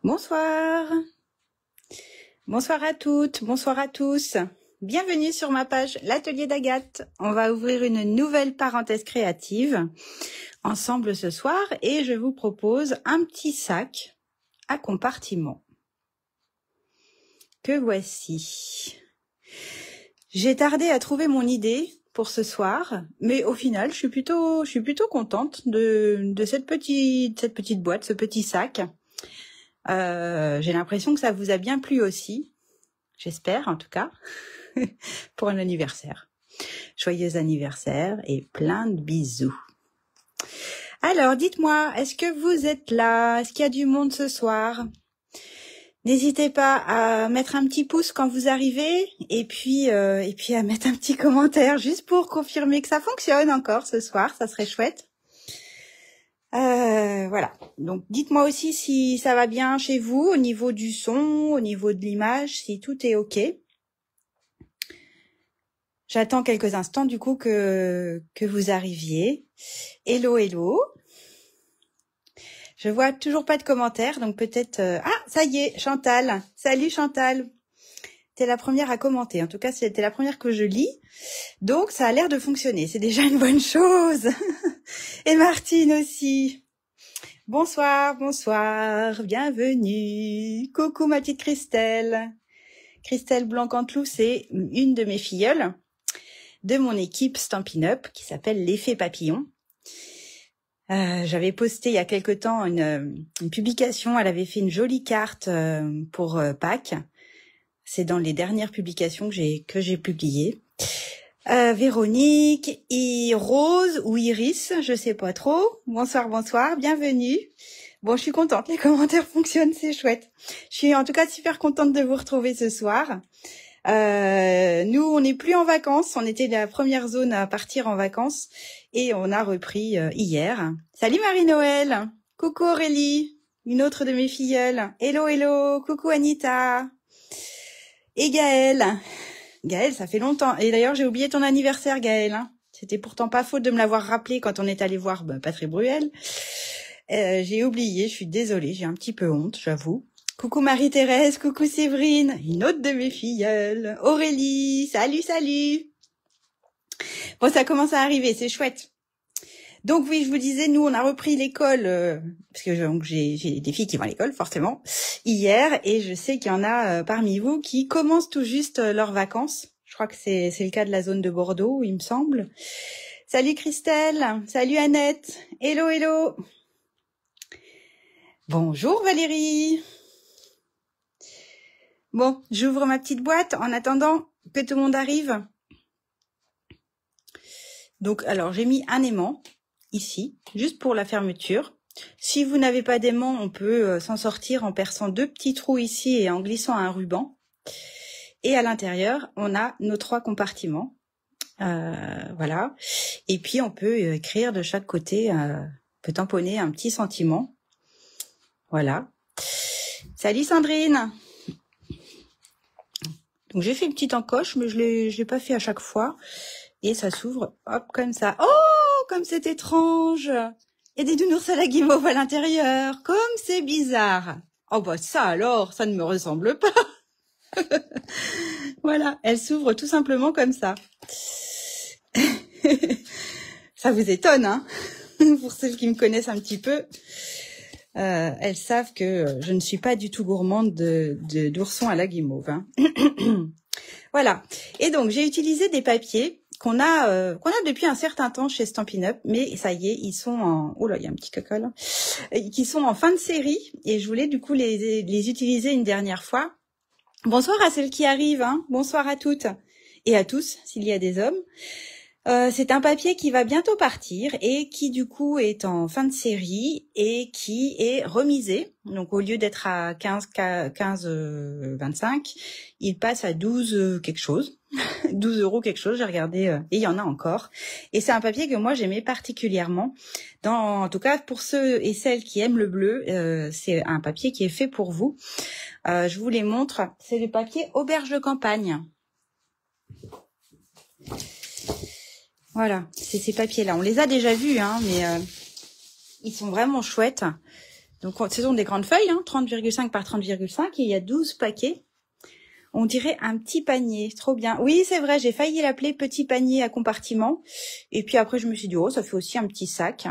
Bonsoir. Bonsoir à toutes, bonsoir à tous. Bienvenue sur ma page L'Atelier d'Agathe. On va ouvrir une nouvelle parenthèse créative ensemble ce soir et je vous propose un petit sac à compartiment que voici. J'ai tardé à trouver mon idée pour ce soir, mais au final, je suis plutôt contente de cette petite boîte, ce petit sac. J'ai l'impression que ça vous a bien plu aussi. J'espère, en tout cas, pour un anniversaire. Joyeux anniversaire et plein de bisous. Alors, dites-moi, est-ce que vous êtes là? Est-ce qu'il y a du monde ce soir? N'hésitez pas à mettre un petit pouce quand vous arrivez et puis à mettre un petit commentaire juste pour confirmer que ça fonctionne encore ce soir, ça serait chouette. Voilà, donc dites-moi aussi si ça va bien chez vous au niveau du son, au niveau de l'image, si tout est ok. J'attends quelques instants du coup que vous arriviez. Hello, hello. Je vois toujours pas de commentaires, donc peut-être... Ah, ça y est, Chantal. Salut Chantal. T'es la première à commenter. En tout cas, c'était la première que je lis. Donc, ça a l'air de fonctionner. C'est déjà une bonne chose. Et Martine aussi. Bonsoir, bonsoir. Bienvenue. Coucou ma petite Christelle. Christelle Blanc-Canteloup, c'est une de mes filleules de mon équipe Stampin' Up qui s'appelle l'effet papillon. J'avais posté il y a quelque temps une publication. Elle avait fait une jolie carte pour Pâques. C'est dans les dernières publications que j'ai publiées. Véronique et Rose ou Iris, je sais pas trop. Bonsoir, bonsoir, bienvenue. Bon, je suis contente, les commentaires fonctionnent, c'est chouette. Je suis en tout cas super contente de vous retrouver ce soir. Nous, on n'est plus en vacances, on était la première zone à partir en vacances et on a repris hier. Salut Marie-Noël, coucou Aurélie, une autre de mes filleules. Hello, hello, coucou Anita et Gaëlle. Gaëlle, ça fait longtemps. Et d'ailleurs, j'ai oublié ton anniversaire, Gaëlle. Hein. C'était pourtant pas faute de me l'avoir rappelé quand on est allé voir Patrick Bruel. J'ai oublié, je suis désolée, j'ai un petit peu honte, j'avoue. Coucou Marie-Thérèse, coucou Séverine, une autre de mes filleules. Aurélie, salut, salut. Bon, ça commence à arriver, c'est chouette. Donc oui, je vous disais, nous, on a repris l'école, parce que j'ai des filles qui vont à l'école, forcément, hier, et je sais qu'il y en a parmi vous qui commencent tout juste leurs vacances. Je crois que c'est le cas de la zone de Bordeaux, il me semble. Salut Christelle, salut Annette, hello, hello. Bonjour Valérie. Bon, j'ouvre ma petite boîte en attendant que tout le monde arrive. Donc, alors, j'ai mis un aimant ici, juste pour la fermeture. Si vous n'avez pas d'aimant, on peut s'en sortir en perçant deux petits trous ici et en glissant un ruban. Et à l'intérieur, on a nos 3 compartiments. Voilà. Et puis, on peut écrire de chaque côté, on peut tamponner un petit sentiment. Voilà. Salut Sandrine. Donc j'ai fait une petite encoche, mais je l'ai pas fait à chaque fois. Et ça s'ouvre, hop, comme ça. Oh, comme c'est étrange. Et des nounours à la guimauve à l'intérieur. Comme c'est bizarre. Oh bah ça alors, ça ne me ressemble pas. Voilà, elle s'ouvre tout simplement comme ça. Ça vous étonne, hein? Pour celles qui me connaissent un petit peu. Elles savent que je ne suis pas du tout gourmande d'oursons à la guimauve. Hein. Voilà. Et donc, j'ai utilisé des papiers qu'on a depuis un certain temps chez Stampin' Up, mais ça y est, ils sont en... Oh là, il y a un petit caca là. Qui sont en fin de série, et je voulais du coup les utiliser une dernière fois. Bonsoir à celles qui arrivent, hein. Bonsoir à toutes et à tous, s'il y a des hommes. C'est un papier qui va bientôt partir et qui du coup est en fin de série et qui est remisé. Donc au lieu d'être à 15,25, il passe à 12 quelque chose, 12 € quelque chose. J'ai regardé et il y en a encore. Et c'est un papier que moi j'aimais particulièrement. En tout cas pour ceux et celles qui aiment le bleu, c'est un papier qui est fait pour vous. Je vous les montre. C'est le papier Auberge de campagne. Voilà, c'est ces papiers-là. On les a déjà vus, hein, mais ils sont vraiment chouettes. Donc, ce sont des grandes feuilles, hein, 30,5 par 30,5, et il y a 12 paquets. On dirait un petit panier, trop bien. Oui, c'est vrai, j'ai failli l'appeler petit panier à compartiment. Et puis après, je me suis dit, oh, ça fait aussi un petit sac.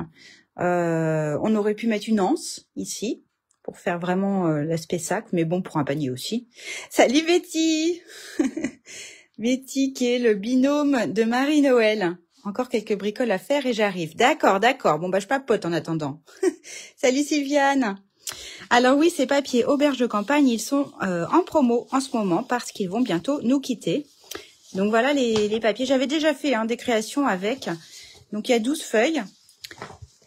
On aurait pu mettre une anse ici pour faire vraiment l'aspect sac, mais bon, pour un panier aussi. Salut Betty. Betty qui est le binôme de Marie-Noël. Encore quelques bricoles à faire et j'arrive. D'accord, d'accord. Bon, bah je papote en attendant. Salut Sylviane. Alors oui, ces papiers auberge de campagne, ils sont en promo en ce moment parce qu'ils vont bientôt nous quitter. Donc voilà les papiers. J'avais déjà fait des créations avec. Donc il y a 12 feuilles.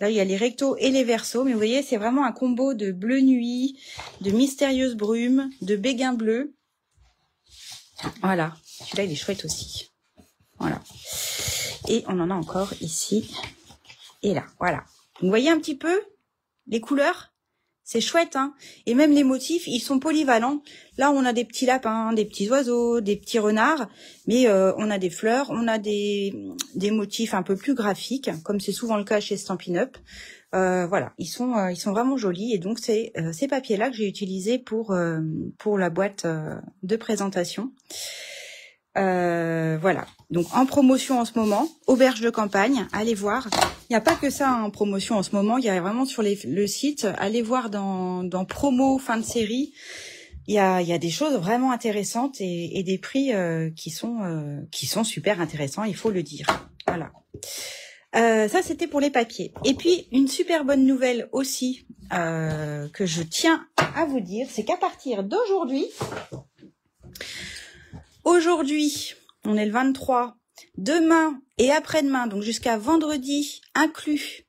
Là, il y a les rectos et les versos. Mais vous voyez, c'est vraiment un combo de bleu nuit, de mystérieuse brume, de béguin bleu. Voilà. Celui-là, il est chouette aussi. Voilà. Et on en a encore ici et là. Voilà. Vous voyez un petit peu les couleurs ? C'est chouette, hein. Et même les motifs, ils sont polyvalents. Là, on a des petits lapins, des petits oiseaux, des petits renards, mais on a des fleurs, on a des motifs un peu plus graphiques, comme c'est souvent le cas chez Stampin' Up. Voilà, ils sont vraiment jolis. Et donc, c'est ces papiers-là que j'ai utilisés pour la boîte de présentation. Voilà, donc en promotion en ce moment, auberge de campagne, allez voir. Il n'y a pas que ça en promotion en ce moment, il y a vraiment sur le site, allez voir dans promo fin de série, il y a des choses vraiment intéressantes et des prix qui sont super intéressants, il faut le dire. Voilà. Ça c'était pour les papiers. Et puis une super bonne nouvelle aussi que je tiens à vous dire, c'est qu'à partir d'aujourd'hui, on est le 23, demain et après-demain, donc jusqu'à vendredi inclus,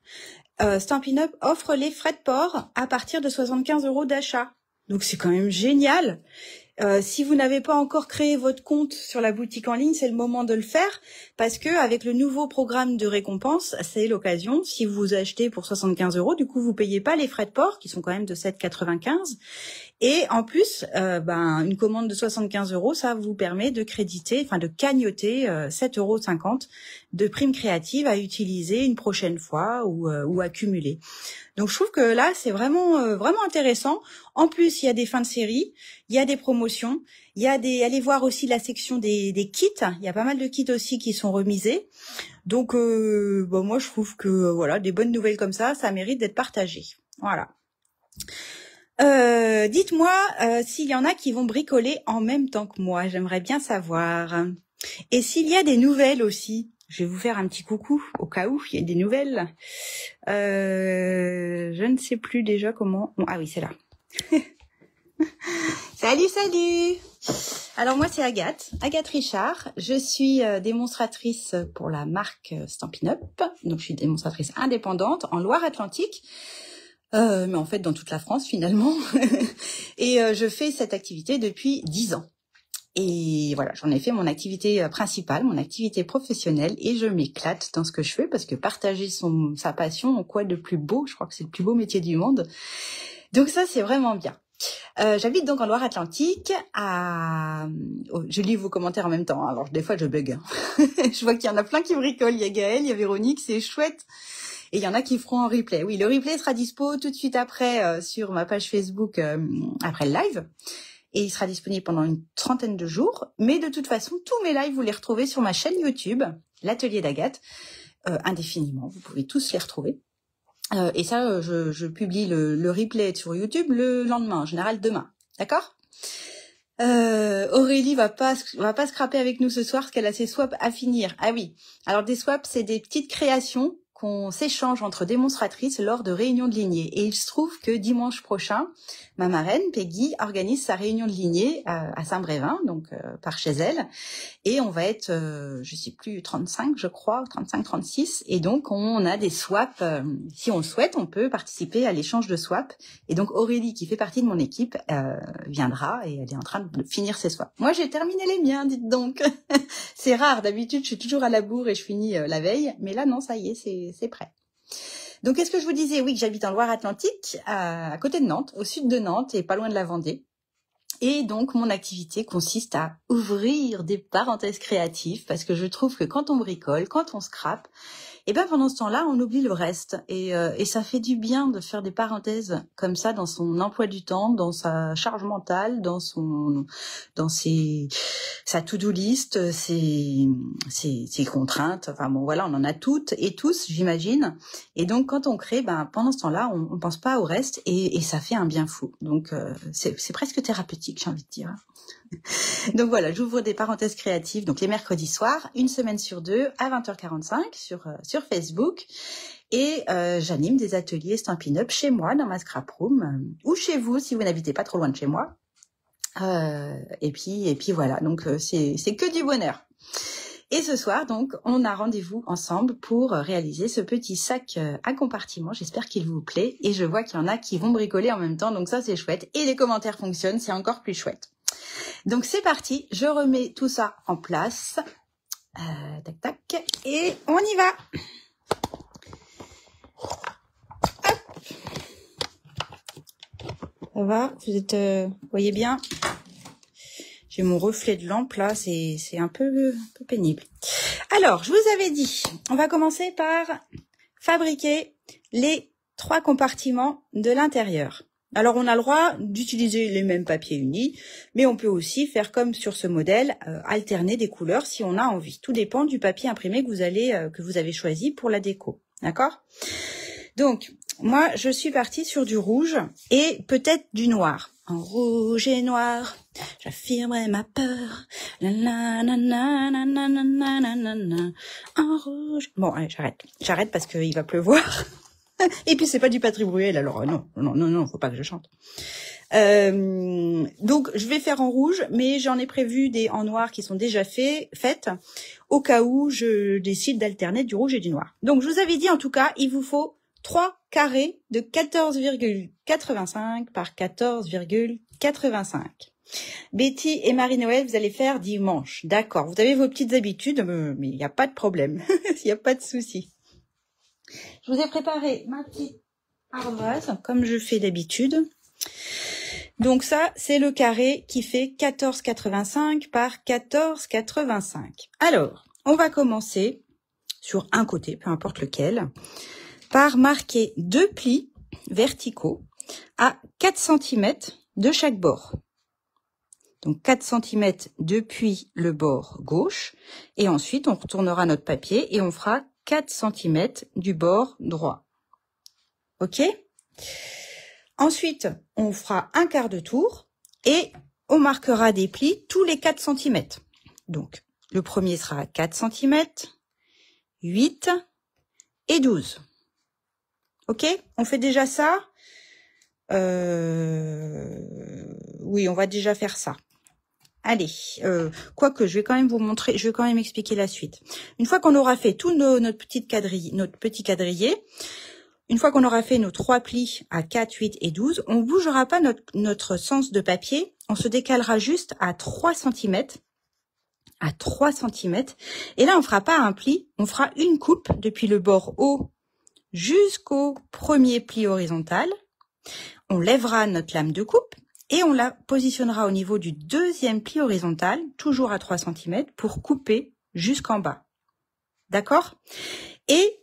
Stampin' Up offre les frais de port à partir de 75 € d'achat. Donc c'est quand même génial. Si vous n'avez pas encore créé votre compte sur la boutique en ligne, c'est le moment de le faire parce que avec le nouveau programme de récompense, c'est l'occasion. Si vous achetez pour 75 €, du coup vous payez pas les frais de port qui sont quand même de 7,95 €. Et en plus, une commande de 75 €, ça vous permet de de cagnoter 7,50 € de primes créatives à utiliser une prochaine fois ou accumuler. Donc je trouve que là c'est vraiment intéressant. En plus il y a des fins de série, il y a des promotions, allez voir aussi la section des kits. Il y a pas mal de kits aussi qui sont remisés. Donc moi je trouve que voilà, des bonnes nouvelles comme ça mérite d'être partagé. Voilà. Dites-moi s'il y en a qui vont bricoler en même temps que moi, j'aimerais bien savoir. Et s'il y a des nouvelles aussi, je vais vous faire un petit coucou au cas où il y a des nouvelles. Je ne sais plus déjà comment. Bon, ah oui, c'est là. Salut. Alors moi c'est Agathe Richard. Je suis démonstratrice pour la marque Stampin' Up. Donc je suis démonstratrice indépendante en Loire-Atlantique. Mais en fait dans toute la France finalement. Et je fais cette activité depuis 10 ans. Et voilà, j'en ai fait mon activité principale, mon activité professionnelle, et je m'éclate dans ce que je fais parce que partager sa passion, quoi de plus beau, je crois que c'est le plus beau métier du monde. Donc ça, c'est vraiment bien. J'habite donc en Loire-Atlantique. Je lis vos commentaires en même temps, hein, alors des fois je bug. Hein. Je vois qu'il y en a plein qui bricolent. Il y a Gaëlle, il y a Véronique, c'est chouette. Et il y en a qui feront en replay. Oui, le replay sera dispo tout de suite après sur ma page Facebook après le live. Et il sera disponible pendant une 30aine de jours. Mais de toute façon, tous mes lives, vous les retrouvez sur ma chaîne YouTube, l'Atelier d'Agathe, indéfiniment. Vous pouvez tous les retrouver. Et ça, je publie le replay sur YouTube le lendemain, en général demain. D'accord ? Aurélie va pas scraper avec nous ce soir parce qu'elle a ses swaps à finir. Ah oui. Alors des swaps, c'est des petites créations qu'on s'échange entre démonstratrices lors de réunions de lignée. Et il se trouve que dimanche prochain, ma marraine, Peggy, organise sa réunion de lignée à Saint-Brévin, donc par chez elle. Et on va être, je sais plus, 35, je crois, 35, 36. Et donc, on a des swaps. Si on le souhaite, on peut participer à l'échange de swaps. Et donc, Aurélie, qui fait partie de mon équipe, viendra et elle est en train de finir ses swaps. Moi, j'ai terminé les miens, dites donc. C'est rare. D'habitude, je suis toujours à la bourre et je finis la veille. Mais là, non, ça y est, c'est prêt. Donc, qu'est-ce que je vous disais? Oui, que j'habite en Loire-Atlantique, à côté de Nantes, au sud de Nantes et pas loin de la Vendée. Et donc, mon activité consiste à ouvrir des parenthèses créatives parce que je trouve que quand on bricole, quand on scrape, Et bien pendant ce temps-là, on oublie le reste. Et ça fait du bien de faire des parenthèses comme ça dans son emploi du temps, dans sa charge mentale, dans sa to-do list, ses contraintes. Enfin bon, voilà, on en a toutes et tous, j'imagine. Et donc quand on crée, ben pendant ce temps-là, on pense pas au reste et ça fait un bien fou. Donc c'est presque thérapeutique, j'ai envie de dire. Donc voilà, j'ouvre des parenthèses créatives, donc les mercredis soirs, une semaine sur deux, à 20h45 sur Facebook. Et j'anime des ateliers Stampin' Up chez moi, dans ma scrap room, ou chez vous, si vous n'habitez pas trop loin de chez moi. Et puis voilà, donc c'est que du bonheur. Et ce soir, donc, on a rendez-vous ensemble pour réaliser ce petit sac à compartiment. J'espère qu'il vous plaît. Et je vois qu'il y en a qui vont bricoler en même temps, donc ça, c'est chouette. Et les commentaires fonctionnent, c'est encore plus chouette. Donc, c'est parti. Je remets tout ça en place. Tac, tac. Et on y va. Hop. Ça va? Vous voyez bien? J'ai mon reflet de lampe là, c'est un peu pénible. Alors, je vous avais dit, on va commencer par fabriquer les 3 compartiments de l'intérieur. Alors, on a le droit d'utiliser les mêmes papiers unis, mais on peut aussi faire comme sur ce modèle, alterner des couleurs si on a envie. Tout dépend du papier imprimé que vous avez choisi pour la déco. D'accord? Donc, moi, je suis partie sur du rouge et peut-être du noir. En rouge et noir, j'affirmerai ma peur. La la la la la la la la la la. En rouge. Bon, allez, j'arrête parce qu'il va pleuvoir. Et puis c'est pas du Patrick Bruel, alors non, faut pas que je chante. Donc je vais faire en rouge, mais j'en ai prévu des en noir qui sont déjà faites, au cas où je décide d'alterner du rouge et du noir. Donc je vous avais dit en tout cas, il vous faut 3 carrés de 14,85 par 14,85. Betty et Marie-Noël, vous allez faire dimanche. D'accord, vous avez vos petites habitudes, mais il n'y a pas de problème. Il n'y a pas de souci. Je vous ai préparé ma petite ardoise, comme je fais d'habitude. Donc ça, c'est le carré qui fait 14,85 par 14,85. Alors, on va commencer sur un côté, peu importe lequel, par marquer 2 plis verticaux à 4 cm de chaque bord. Donc 4 cm depuis le bord gauche, et ensuite on retournera notre papier et on fera 4 cm du bord droit. Ok? Ensuite, on fera un quart de tour et on marquera des plis tous les 4 cm. Donc, le premier sera à 4 cm, 8 et 12. Ok? On fait déjà ça? Oui, on va déjà faire ça. Allez, quoique, je vais quand même vous montrer, je vais quand même expliquer la suite. Une fois qu'on aura fait tout notre petit quadrillé, une fois qu'on aura fait nos 3 plis à 4, 8 et 12, on bougera pas notre sens de papier, on se décalera juste à 3 cm. À 3 cm. Et là, on fera pas un pli, on fera une coupe depuis le bord haut jusqu'au premier pli horizontal. On lèvera notre lame de coupe et on la positionnera au niveau du deuxième pli horizontal, toujours à 3 cm, pour couper jusqu'en bas. D'accord? Et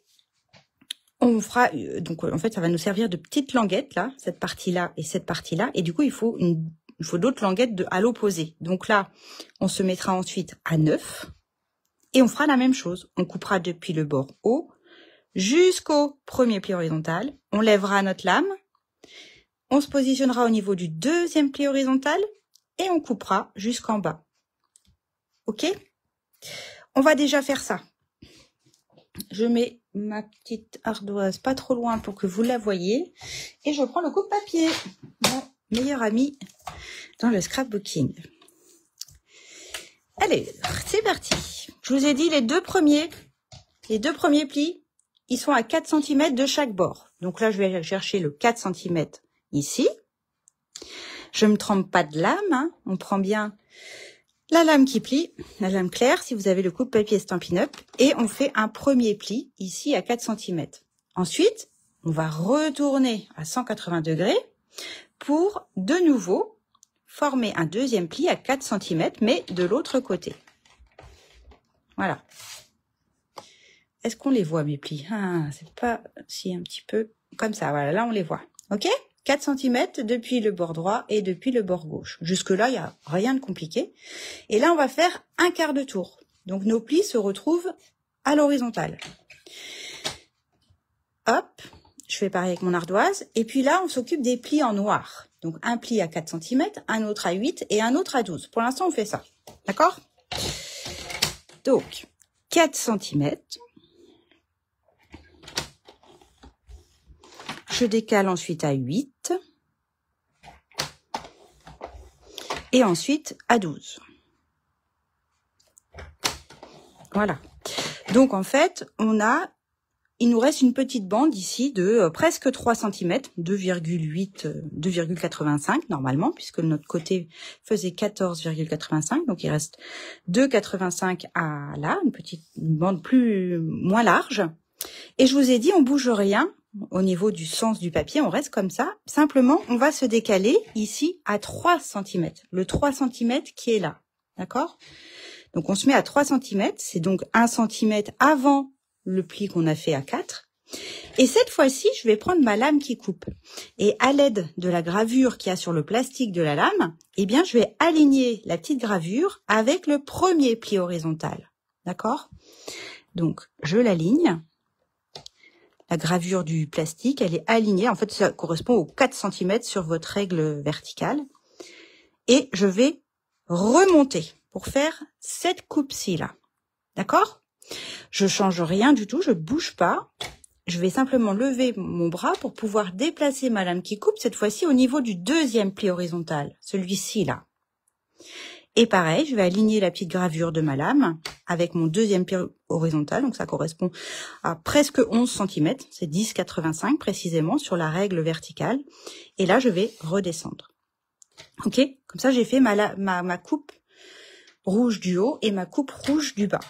on fera, donc en fait, ça va nous servir de petites languettes, là, cette partie-là et cette partie-là. Et du coup, il faut d'autres languettes à l'opposé. Donc là, on se mettra ensuite à 9 et on fera la même chose. On coupera depuis le bord haut jusqu'au premier pli horizontal. On lèvera notre lame. On se positionnera au niveau du deuxième pli horizontal et on coupera jusqu'en bas. Ok? On va déjà faire ça. Je mets ma petite ardoise pas trop loin pour que vous la voyez. Et je prends le coupe-papier, mon meilleur ami dans le scrapbooking. Allez, c'est parti. Je vous ai dit les deux premiers plis, ils sont à 4 cm de chaque bord. Donc là, je vais aller chercher le 4 cm ici. Je ne me trompe pas de lame, hein. On prend bien la lame qui plie, la lame claire, si vous avez le coupe-papier Stampin' Up, et on fait un premier pli ici à 4 cm. Ensuite, on va retourner à 180 degrés pour de nouveau former un deuxième pli à 4 cm, mais de l'autre côté. Voilà. Est-ce qu'on les voit mes plis? Ah, c'est pas si un petit peu comme ça. Voilà, là on les voit. Ok? 4 cm depuis le bord droit et depuis le bord gauche. Jusque-là, il n'y a rien de compliqué. Et là, on va faire un quart de tour. Donc, nos plis se retrouvent à l'horizontale. Hop, je fais pareil avec mon ardoise. Et puis là, on s'occupe des plis en noir. Donc, un pli à 4 cm, un autre à 8 et un autre à 12. Pour l'instant, on fait ça. D'accord? Donc, 4 cm. Je décale ensuite à 8 et ensuite à 12. Voilà. Donc en fait, il nous reste une petite bande ici de presque 3 cm, 2,8, 2,85 normalement, puisque notre côté faisait 14,85. Donc il reste 2,85 à là, une bande moins large. Et je vous ai dit, on bouge rien. Au niveau du sens du papier, on reste comme ça. Simplement, on va se décaler ici à 3 cm. Le 3 cm qui est là. D'accord? Donc, on se met à 3 cm. C'est donc 1 cm avant le pli qu'on a fait à 4. Et cette fois-ci, je vais prendre ma lame qui coupe. Et à l'aide de la gravure qu'il y a sur le plastique de la lame, eh bien, je vais aligner la petite gravure avec le premier pli horizontal. D'accord? Donc, je l'aligne. La gravure du plastique, elle est alignée. En fait, ça correspond aux 4 cm sur votre règle verticale. Et je vais remonter pour faire cette coupe-ci là. D'accord? Je change rien du tout, je bouge pas. Je vais simplement lever mon bras pour pouvoir déplacer ma lame qui coupe, cette fois-ci au niveau du deuxième pli horizontal, celui-ci là. Et pareil, je vais aligner la petite gravure de ma lame avec mon deuxième pli horizontal. Donc, ça correspond à presque 11 cm. C'est 10,85 précisément sur la règle verticale. Et là, je vais redescendre. Ok? Comme ça, j'ai fait ma coupe rouge du haut et ma coupe rouge du bas.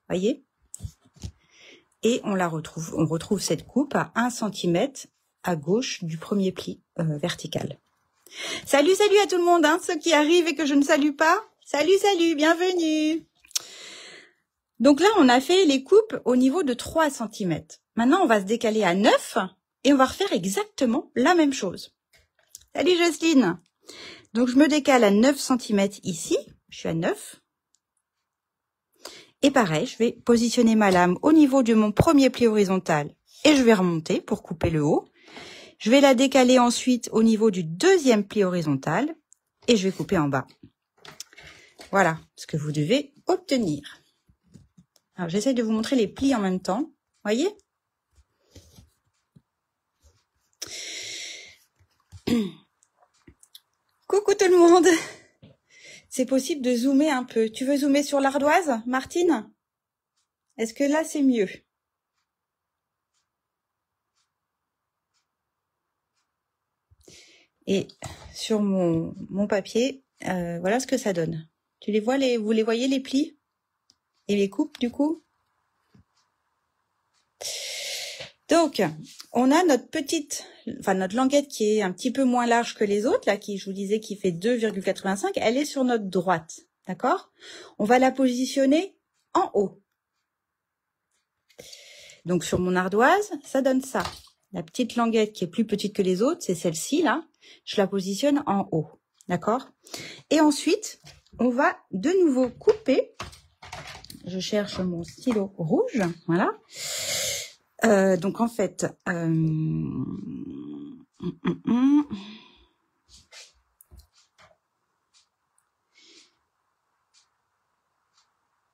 Voyez? Et on retrouve cette coupe à 1 cm à gauche du premier pli vertical. Salut à tout le monde, hein, ceux qui arrivent et que je ne salue pas. Salut, bienvenue. Donc là, on a fait les coupes au niveau de 3 cm. Maintenant, on va se décaler à 9 et on va refaire exactement la même chose. Salut Jocelyne. Donc, je me décale à 9 cm ici. Je suis à 9. Et pareil, je vais positionner ma lame au niveau de mon premier pli horizontal et je vais remonter pour couper le haut. Je vais la décaler ensuite au niveau du deuxième pli horizontal et je vais couper en bas. Voilà ce que vous devez obtenir. Alors, j'essaie de vous montrer les plis en même temps. Voyez? Coucou tout le monde! C'est possible de zoomer un peu. Tu veux zoomer sur l'ardoise, Martine? Est-ce que là, c'est mieux? Et sur mon papier, voilà ce que ça donne. Tu les vois, vous les voyez, les plis? Et les coupes, du coup? Donc, on a notre languette qui est un petit peu moins large que les autres, là, qui, je vous disais, qui fait 2,85. Elle est sur notre droite, d'accord? On va la positionner en haut. Donc, sur mon ardoise, ça donne ça. La petite languette qui est plus petite que les autres, c'est celle-ci, là. Je la positionne en haut, d'accord? Et ensuite, on va de nouveau couper. Je cherche mon stylo rouge, voilà. Donc en fait,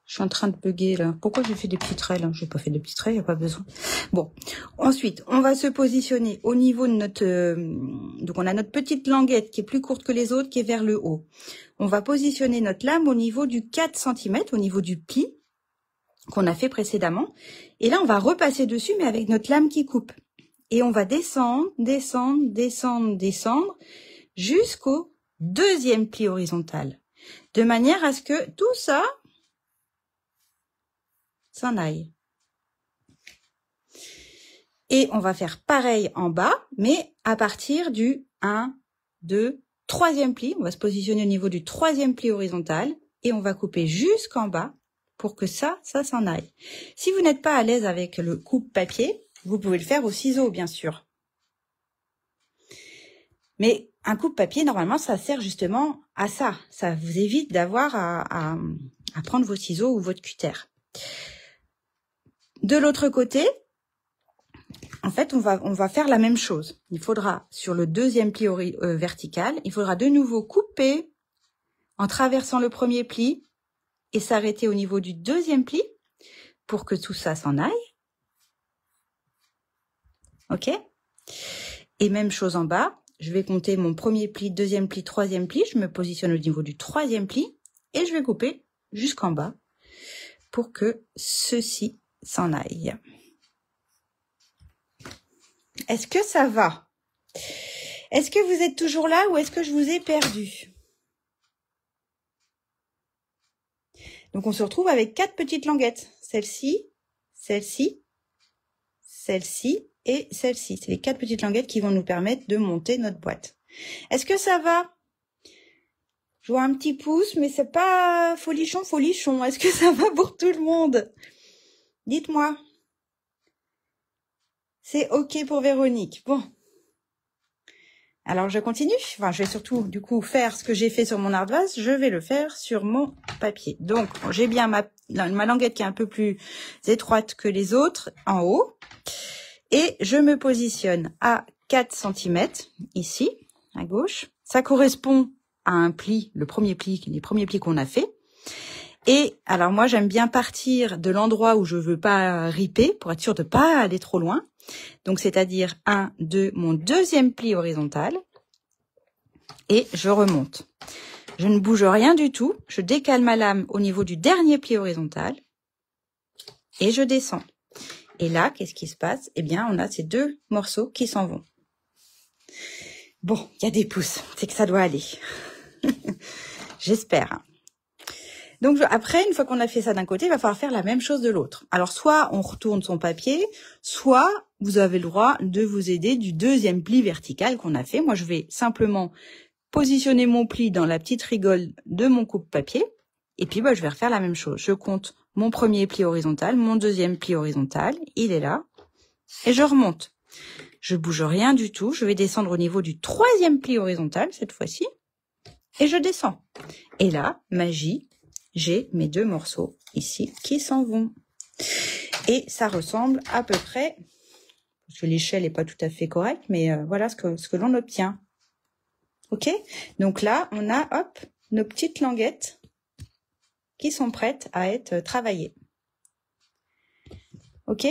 je suis en train de bugger là. Pourquoi j'ai fait des petits traits là? J'ai pas fait de petits traits, il n'y a pas besoin. Bon, ensuite, on va se positionner au niveau de notre... donc on a notre petite languette qui est plus courte que les autres, qui est vers le haut. On va positionner notre lame au niveau du 4 cm, au niveau du pli qu'on a fait précédemment. Et là, on va repasser dessus, mais avec notre lame qui coupe. Et on va descendre, descendre, descendre, descendre, jusqu'au deuxième pli horizontal. De manière à ce que tout ça s'en aille. Et on va faire pareil en bas, mais à partir du 1, 2, troisième pli. On va se positionner au niveau du troisième pli horizontal et on va couper jusqu'en bas pour que ça s'en aille. Si vous n'êtes pas à l'aise avec le coupe-papier, vous pouvez le faire au ciseau, bien sûr. Mais un coupe-papier, normalement, ça sert justement à ça. Ça vous évite d'avoir à prendre vos ciseaux ou votre cutter. De l'autre côté, en fait, on va faire la même chose. Il faudra, sur le deuxième pli vertical, il faudra de nouveau couper en traversant le premier pli et s'arrêter au niveau du deuxième pli pour que tout ça s'en aille. OK? Et même chose en bas, je vais compter mon premier pli, deuxième pli, troisième pli. Je me positionne au niveau du troisième pli et je vais couper jusqu'en bas pour que ceci s'en aille. Est-ce que ça va? Est-ce que vous êtes toujours là ou est-ce que je vous ai perdu? Donc, on se retrouve avec 4 petites languettes. Celle-ci, celle-ci, celle-ci et celle-ci. C'est les 4 petites languettes qui vont nous permettre de monter notre boîte. Est-ce que ça va? Je vois un petit pouce, mais c'est pas folichon, folichon. Est-ce que ça va pour tout le monde? Dites-moi. C'est OK pour Véronique. Bon. Alors, je continue. Enfin, je vais surtout, du coup, faire ce que j'ai fait sur mon ardoise. Je vais le faire sur mon papier. Donc, j'ai bien ma languette qui est un peu plus étroite que les autres, en haut. Et je me positionne à 4 cm, ici, à gauche. Ça correspond à un pli, les premiers plis qu'on a fait. Et alors, moi, j'aime bien partir de l'endroit où je veux pas riper, pour être sûr de pas aller trop loin. Donc, c'est-à-dire 1, 2, mon deuxième pli horizontal. Et je remonte. Je ne bouge rien du tout. Je décale ma lame au niveau du dernier pli horizontal. Et je descends. Et là, qu'est-ce qui se passe? Eh bien, on a ces 2 morceaux qui s'en vont. Bon, il y a des pouces. C'est que ça doit aller. J'espère. Donc après, une fois qu'on a fait ça d'un côté, il va falloir faire la même chose de l'autre. Alors soit on retourne son papier, soit vous avez le droit de vous aider du deuxième pli vertical qu'on a fait. Moi, je vais simplement positionner mon pli dans la petite rigole de mon coupe-papier. Et puis, je vais refaire la même chose. Je compte mon premier pli horizontal, mon deuxième pli horizontal, il est là. Et je remonte. Je bouge rien du tout. Je vais descendre au niveau du troisième pli horizontal, cette fois-ci. Et je descends. Et là, magie. J'ai mes 2 morceaux ici qui s'en vont. Et ça ressemble à peu près, parce que l'échelle n'est pas tout à fait correcte, mais voilà ce que l'on obtient. OK? Donc là, on a, hop, nos petites languettes qui sont prêtes à être travaillées. OK?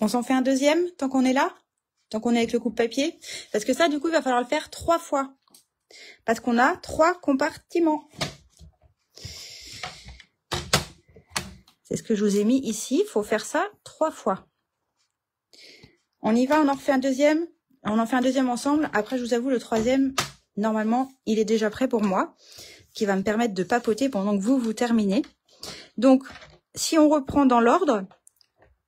On s'en fait un deuxième, tant qu'on est là? Tant qu'on est avec le coupe-papier? Parce que ça, du coup, il va falloir le faire 3 fois. Parce qu'on a 3 compartiments. C'est ce que je vous ai mis ici. Il faut faire ça 3 fois. On y va, on en refait un deuxième. On en fait un deuxième ensemble. Après, je vous avoue, le troisième, normalement, il est déjà prêt pour moi, qui va me permettre de papoter pendant que vous terminez. Donc, si on reprend dans l'ordre,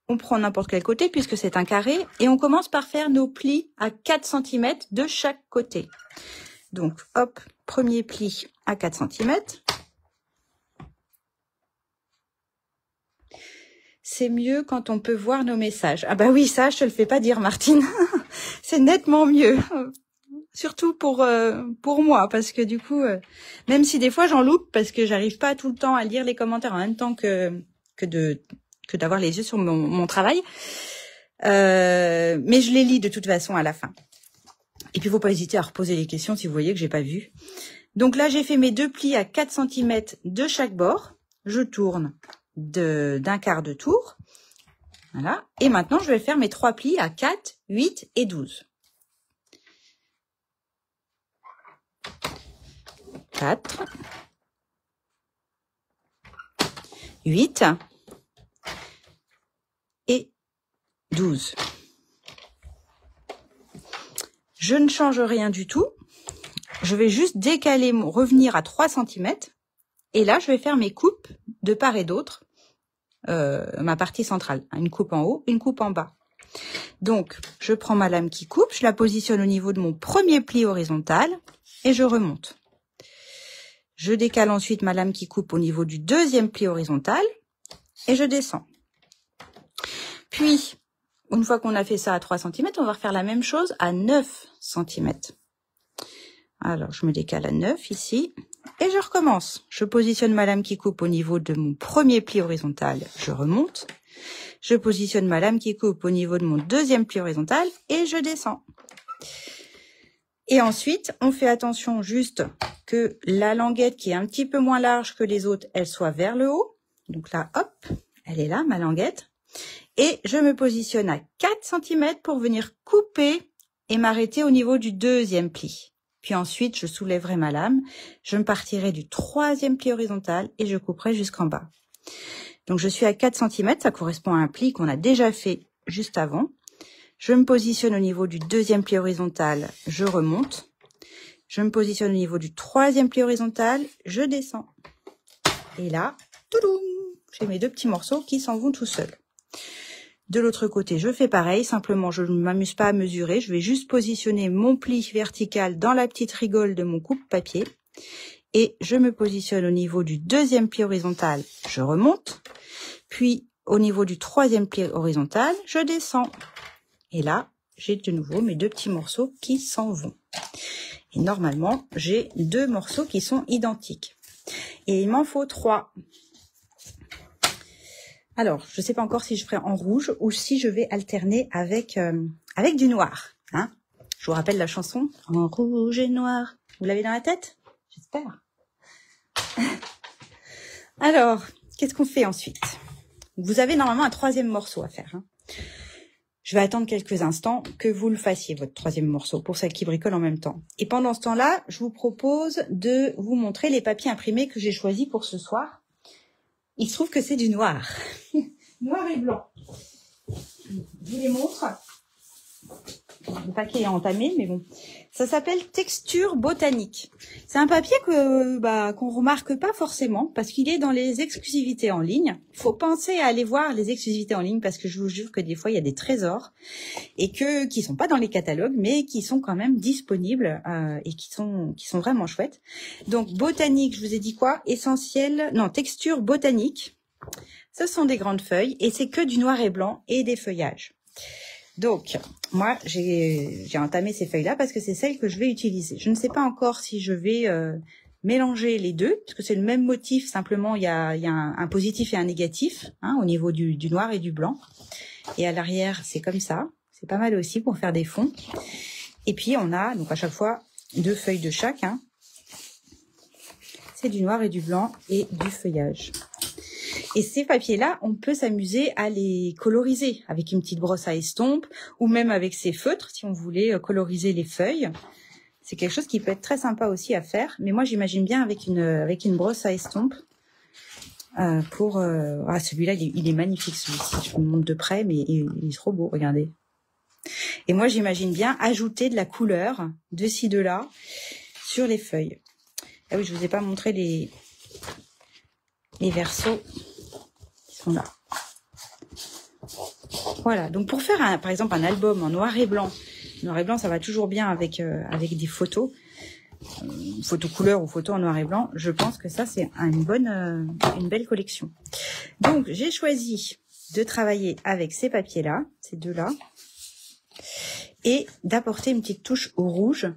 on prend n'importe quel côté puisque c'est un carré et on commence par faire nos plis à 4 cm de chaque côté. Donc, hop, premier pli à 4 cm. C'est mieux quand on peut voir nos messages. Ah bah oui, ça, je te le fais pas dire, Martine. C'est nettement mieux. Surtout pour moi, parce que du coup, même si des fois j'en loupe, parce que j'arrive pas tout le temps à lire les commentaires en même temps que d'avoir les yeux sur mon travail. Mais je les lis de toute façon à la fin. Et puis, il ne faut pas hésiter à reposer les questions si vous voyez que j'ai pas vu. Donc là, j'ai fait mes 2 plis à 4 cm de chaque bord. Je tourne d'un quart de tour. Voilà. Et maintenant, je vais faire mes 3 plis à 4, 8 et 12. 4, 8 et 12. Je ne change rien du tout. Je vais juste décaler, revenir à 3 cm. Et là, je vais faire mes coupes de part et d'autre. Ma partie centrale. Une coupe en haut, une coupe en bas. Donc, je prends ma lame qui coupe, je la positionne au niveau de mon premier pli horizontal et je remonte. Je décale ensuite ma lame qui coupe au niveau du deuxième pli horizontal et je descends. Puis, une fois qu'on a fait ça à 3 cm, on va refaire la même chose à 9 cm. Alors, je me décale à 9 ici et je recommence. Je positionne ma lame qui coupe au niveau de mon premier pli horizontal, je remonte. Je positionne ma lame qui coupe au niveau de mon deuxième pli horizontal et je descends. Et ensuite, on fait attention juste que la languette qui est un petit peu moins large que les autres, elle soit vers le haut. Donc là, hop, elle est là, ma languette. Et je me positionne à 4 cm pour venir couper et m'arrêter au niveau du deuxième pli. Puis ensuite, je soulèverai ma lame, je me partirai du troisième pli horizontal et je couperai jusqu'en bas. Donc je suis à 4 cm, ça correspond à un pli qu'on a déjà fait juste avant. Je me positionne au niveau du deuxième pli horizontal, je remonte. Je me positionne au niveau du troisième pli horizontal, je descends. Et là, toudoum, j'ai mes 2 petits morceaux qui s'en vont tout seuls. De l'autre côté, je fais pareil, simplement je ne m'amuse pas à mesurer, je vais juste positionner mon pli vertical dans la petite rigole de mon coupe-papier. Et je me positionne au niveau du deuxième pli horizontal, je remonte. Puis au niveau du troisième pli horizontal, je descends. Et là, j'ai de nouveau mes 2 petits morceaux qui s'en vont. Et normalement, j'ai 2 morceaux qui sont identiques. Et il m'en faut 3. Alors, je ne sais pas encore si je ferai en rouge ou si je vais alterner avec du noir. Hein, je vous rappelle la chanson « En rouge et noir ». Vous l'avez dans la tête? J'espère. Alors, qu'est-ce qu'on fait ensuite? Vous avez normalement un 3e morceau à faire. Hein. Je vais attendre quelques instants que vous le fassiez, votre 3e morceau, pour celles qui bricolent en même temps. Et pendant ce temps-là, je vous propose de vous montrer les papiers imprimés que j'ai choisis pour ce soir. Il se trouve que c'est du noir. Noir et blanc. Je vous les montre. Le paquet est entamé, mais bon. Ça s'appelle Texture Botanique. C'est un papier qu'on remarque pas forcément parce qu'il est dans les exclusivités en ligne. Il faut penser à aller voir les exclusivités en ligne parce que je vous jure que des fois il y a des trésors et qui sont pas dans les catalogues mais qui sont quand même disponibles et qui sont vraiment chouettes. Donc botanique, je vous ai dit quoi? Texture botanique. Ce sont des grandes feuilles et c'est que du noir et blanc et des feuillages. Donc, moi, j'ai entamé ces feuilles-là parce que c'est celles que je vais utiliser. Je ne sais pas encore si je vais mélanger les deux, parce que c'est le même motif, simplement il y a un positif et un négatif hein, au niveau du noir et du blanc. Et à l'arrière, c'est comme ça. C'est pas mal aussi pour faire des fonds. Et puis, on a donc à chaque fois 2 feuilles de chaque. Hein. C'est du noir et du blanc et du feuillage. Et ces papiers-là, on peut s'amuser à les coloriser avec une petite brosse à estompe ou même avec ses feutres si on voulait coloriser les feuilles. C'est quelque chose qui peut être très sympa aussi à faire. Mais moi, j'imagine bien avec une brosse à estompe. Celui-là, il est magnifique celui-ci. Je vous le montre de près, mais il est trop beau, regardez. Et moi, j'imagine bien ajouter de la couleur de ci, de là sur les feuilles. Ah oui, je vous ai pas montré les versos qui sont là. Voilà, donc pour faire par exemple un album en noir et blanc, ça va toujours bien avec des photos, photos couleur ou photos en noir et blanc. Je pense que ça c'est une belle collection. Donc j'ai choisi de travailler avec ces papiers là, ces 2-là, et d'apporter une petite touche au rouge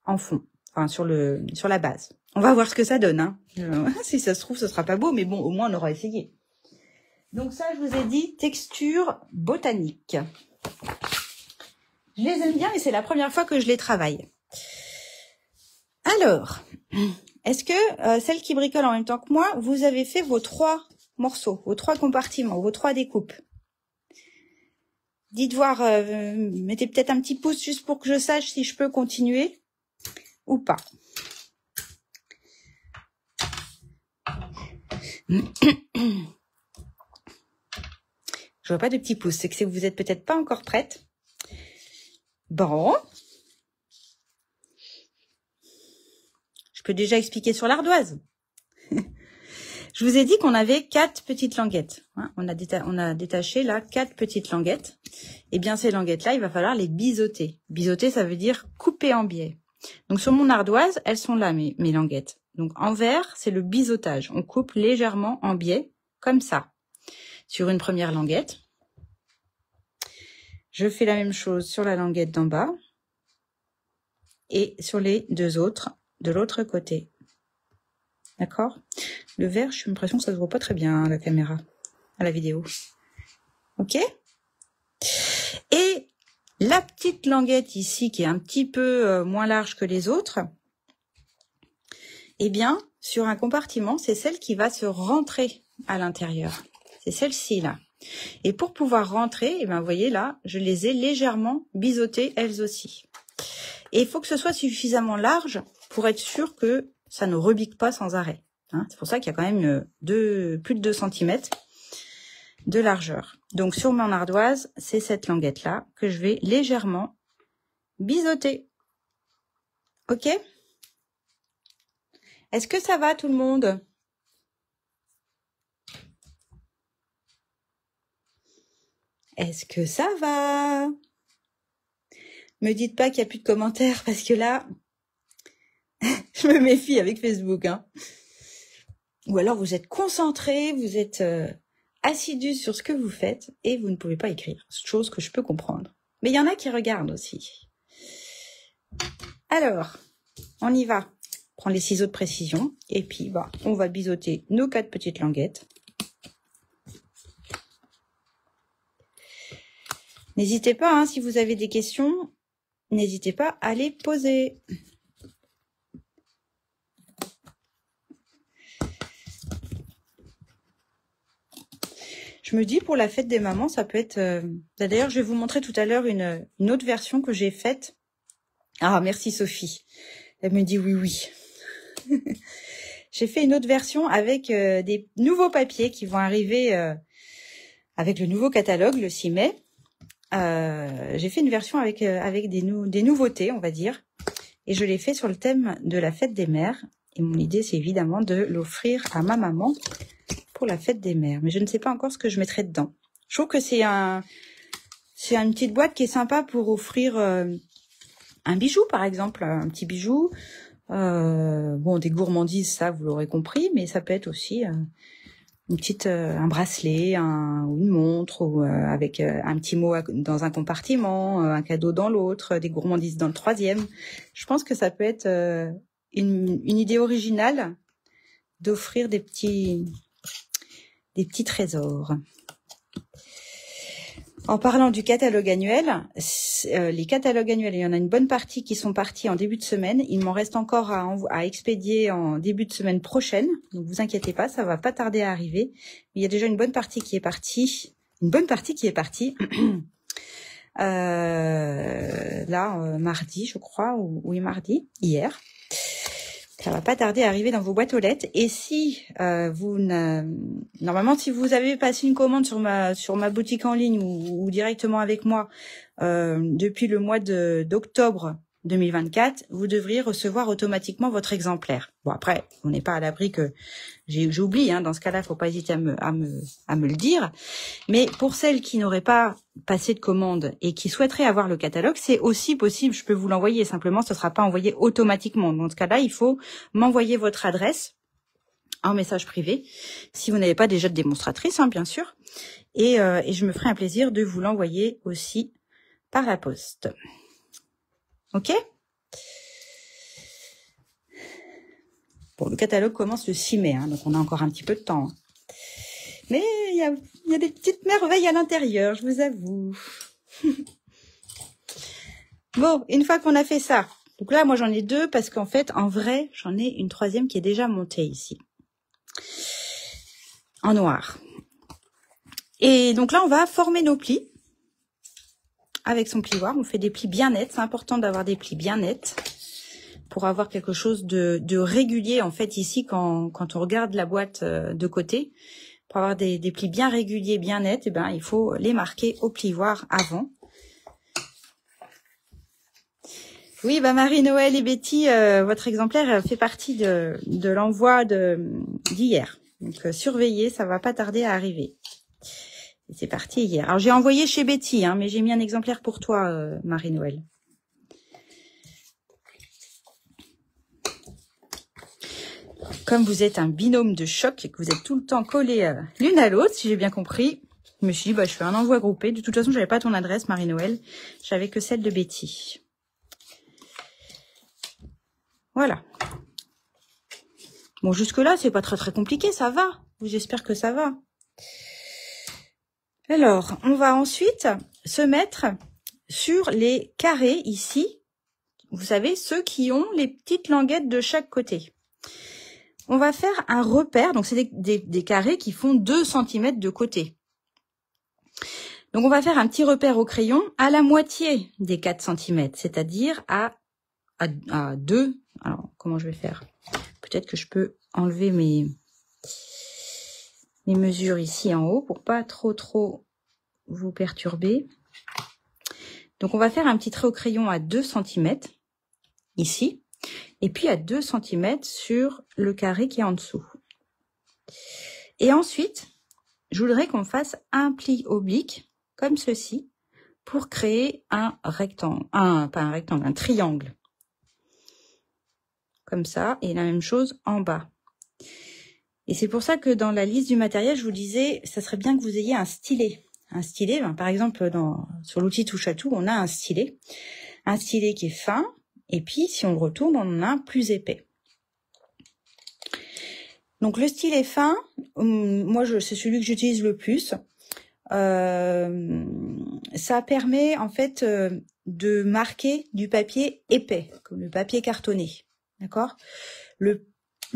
en fond, enfin sur la base. On va voir ce que ça donne. Hein. Si ça se trouve, ce sera pas beau, mais bon, au moins on aura essayé. Donc ça, je vous ai dit texture botanique. Je les aime bien et c'est la première fois que je les travaille. Alors, est-ce que celles qui bricolent en même temps que moi, vous avez fait vos 3 morceaux, vos 3 compartiments, vos 3 découpes? Dites voir, mettez peut-être un petit pouce juste pour que je sache si je peux continuer ou pas. Je vois pas de petits pouces, c'est que vous êtes peut-être pas encore prête. Bon. Je peux déjà expliquer sur l'ardoise. Je vous ai dit qu'on avait 4 petites languettes. Hein, on a détaché là 4 petites languettes. Et bien ces languettes-là, il va falloir les biseauter. Biseauter, ça veut dire couper en biais. Donc sur mon ardoise, elles sont là mes languettes. Donc envers, c'est le biseautage. On coupe légèrement en biais, comme ça, sur une première languette. Je fais la même chose sur la languette d'en bas et sur les deux autres de l'autre côté. D'accord? Le vert, j'ai l'impression que ça se voit pas très bien à la caméra, à la vidéo. Ok? Et la petite languette ici, qui est un petit peu moins large que les autres, eh bien, sur un compartiment, c'est celle qui va se rentrer à l'intérieur. C'est celle-ci, là. Et pour pouvoir rentrer, eh bien, vous voyez là, je les ai légèrement biseautées elles aussi. Et il faut que ce soit suffisamment large pour être sûr que ça ne rebique pas sans arrêt. Hein, c'est pour ça qu'il y a quand même plus de 2 cm de largeur. Donc sur mon ardoise, c'est cette languette-là que je vais légèrement biseauter. Ok? Est-ce que ça va tout le monde? Est-ce que ça va? Me dites pas qu'il n'y a plus de commentaires parce que là, je me méfie avec Facebook. Hein. Ou alors vous êtes concentrés, vous êtes assidus sur ce que vous faites et vous ne pouvez pas écrire. Chose que je peux comprendre. Mais il y en a qui regardent aussi. Alors, on y va. On prend les ciseaux de précision et puis bah, on va biseauter nos 4 petites languettes. N'hésitez pas, hein, si vous avez des questions, n'hésitez pas à les poser. Je me dis, pour la fête des mamans, ça peut être... D'ailleurs, je vais vous montrer tout à l'heure une autre version que j'ai faite. Ah, merci Sophie. Elle me dit oui, oui. J'ai fait une autre version avec des nouveaux papiers qui vont arriver avec le nouveau catalogue, le 6 mai. J'ai fait une version avec des nouveautés, on va dire. Et je l'ai fait sur le thème de la fête des mères. Et mon idée, c'est évidemment de l'offrir à ma maman pour la fête des mères. Mais je ne sais pas encore ce que je mettrai dedans. Je trouve que c'est une petite boîte qui est sympa pour offrir un bijou, par exemple. Un petit bijou. Bon, des gourmandises, ça, vous l'aurez compris. Mais ça peut être aussi un bracelet, ou une montre, ou avec un petit mot dans un compartiment, un cadeau dans l'autre, des gourmandises dans le 3e. Je pense que ça peut être une idée originale d'offrir des petits trésors. En parlant du catalogue annuel, les catalogues annuels, il y en a une bonne partie qui sont partis en début de semaine. Il m'en reste encore à expédier en début de semaine prochaine. Donc vous inquiétez pas, ça va pas tarder à arriver. Il y a déjà une bonne partie qui est partie. Mardi, je crois, ou oui, mardi, hier. Ça va pas tarder à arriver dans vos boîtes aux lettres. Et si normalement, si vous avez passé une commande sur ma boutique en ligne ou directement avec moi depuis le mois d'octobre 2024, vous devriez recevoir automatiquement votre exemplaire. Bon, après, on n'est pas à l'abri que j'oublie. Hein, dans ce cas-là, faut pas hésiter à me le dire. Mais pour celles qui n'auraient pas passé de commande et qui souhaiteraient avoir le catalogue, c'est aussi possible. Je peux vous l'envoyer. Simplement, ce sera pas envoyé automatiquement. Dans ce cas-là, il faut m'envoyer votre adresse en message privé, si vous n'avez pas déjà de démonstratrice, hein, bien sûr. Et je me ferai un plaisir de vous l'envoyer aussi par la poste. Ok? Bon, le catalogue commence le 6 mai, hein, donc on a encore un petit peu de temps. Hein. Mais il y a des petites merveilles à l'intérieur, je vous avoue. Bon, une fois qu'on a fait ça, donc là, moi j'en ai 2 parce qu'en fait, en vrai, j'en ai une 3e qui est déjà montée ici. En noir. Et donc là, on va former nos plis. Avec son plioir, on fait des plis bien nets. C'est important d'avoir des plis bien nets pour avoir quelque chose de régulier. En fait, ici, quand on regarde la boîte de côté, pour avoir des plis bien réguliers, bien nets, eh ben, il faut les marquer au plioir avant. Oui, bah Marie-Noël et Betty, votre exemplaire fait partie de l'envoi d'hier. Donc, surveillez, ça va pas tarder à arriver. C'est parti hier. Alors, j'ai envoyé chez Betty, hein, mais j'ai mis un exemplaire pour toi, comme vous êtes un binôme de choc et que vous êtes tout le temps collés l'une à l'autre, si j'ai bien compris, je me suis dit, bah, je fais un envoi groupé. De toute façon, j'avais pas ton adresse, Marie-Noël. J'avais que celle de Betty. Voilà. Bon, jusque-là, c'est pas très compliqué, ça va. J'espère que ça va. Alors, on va ensuite se mettre sur les carrés ici. Vous savez, ceux qui ont les petites languettes de chaque côté. On va faire un repère. Donc, c'est des carrés qui font 2 cm de côté. Donc, on va faire un petit repère au crayon à la moitié des 4 cm, c'est-à-dire à 2. Alors, comment je vais faire? Peut-être que je peux enlever mes mesures ici en haut pour pas trop vous perturber. Donc, on va faire un petit trait au crayon à 2 cm ici, et puis à 2 cm sur le carré qui est en dessous. Et ensuite, je voudrais qu'on fasse un pli oblique, comme ceci, pour créer un rectangle, pas un rectangle, un triangle. Comme ça, et la même chose en bas. Et c'est pour ça que dans la liste du matériel, je vous disais, ça serait bien que vous ayez un stylet. Un stylet, par exemple, sur l'outil touche à tout, on a un stylet. Un stylet qui est fin, et puis si on le retourne, on en a un plus épais. Donc le stylet fin, moi c'est celui que j'utilise le plus. Ça permet en fait de marquer du papier épais, comme le papier cartonné. D'accord? Le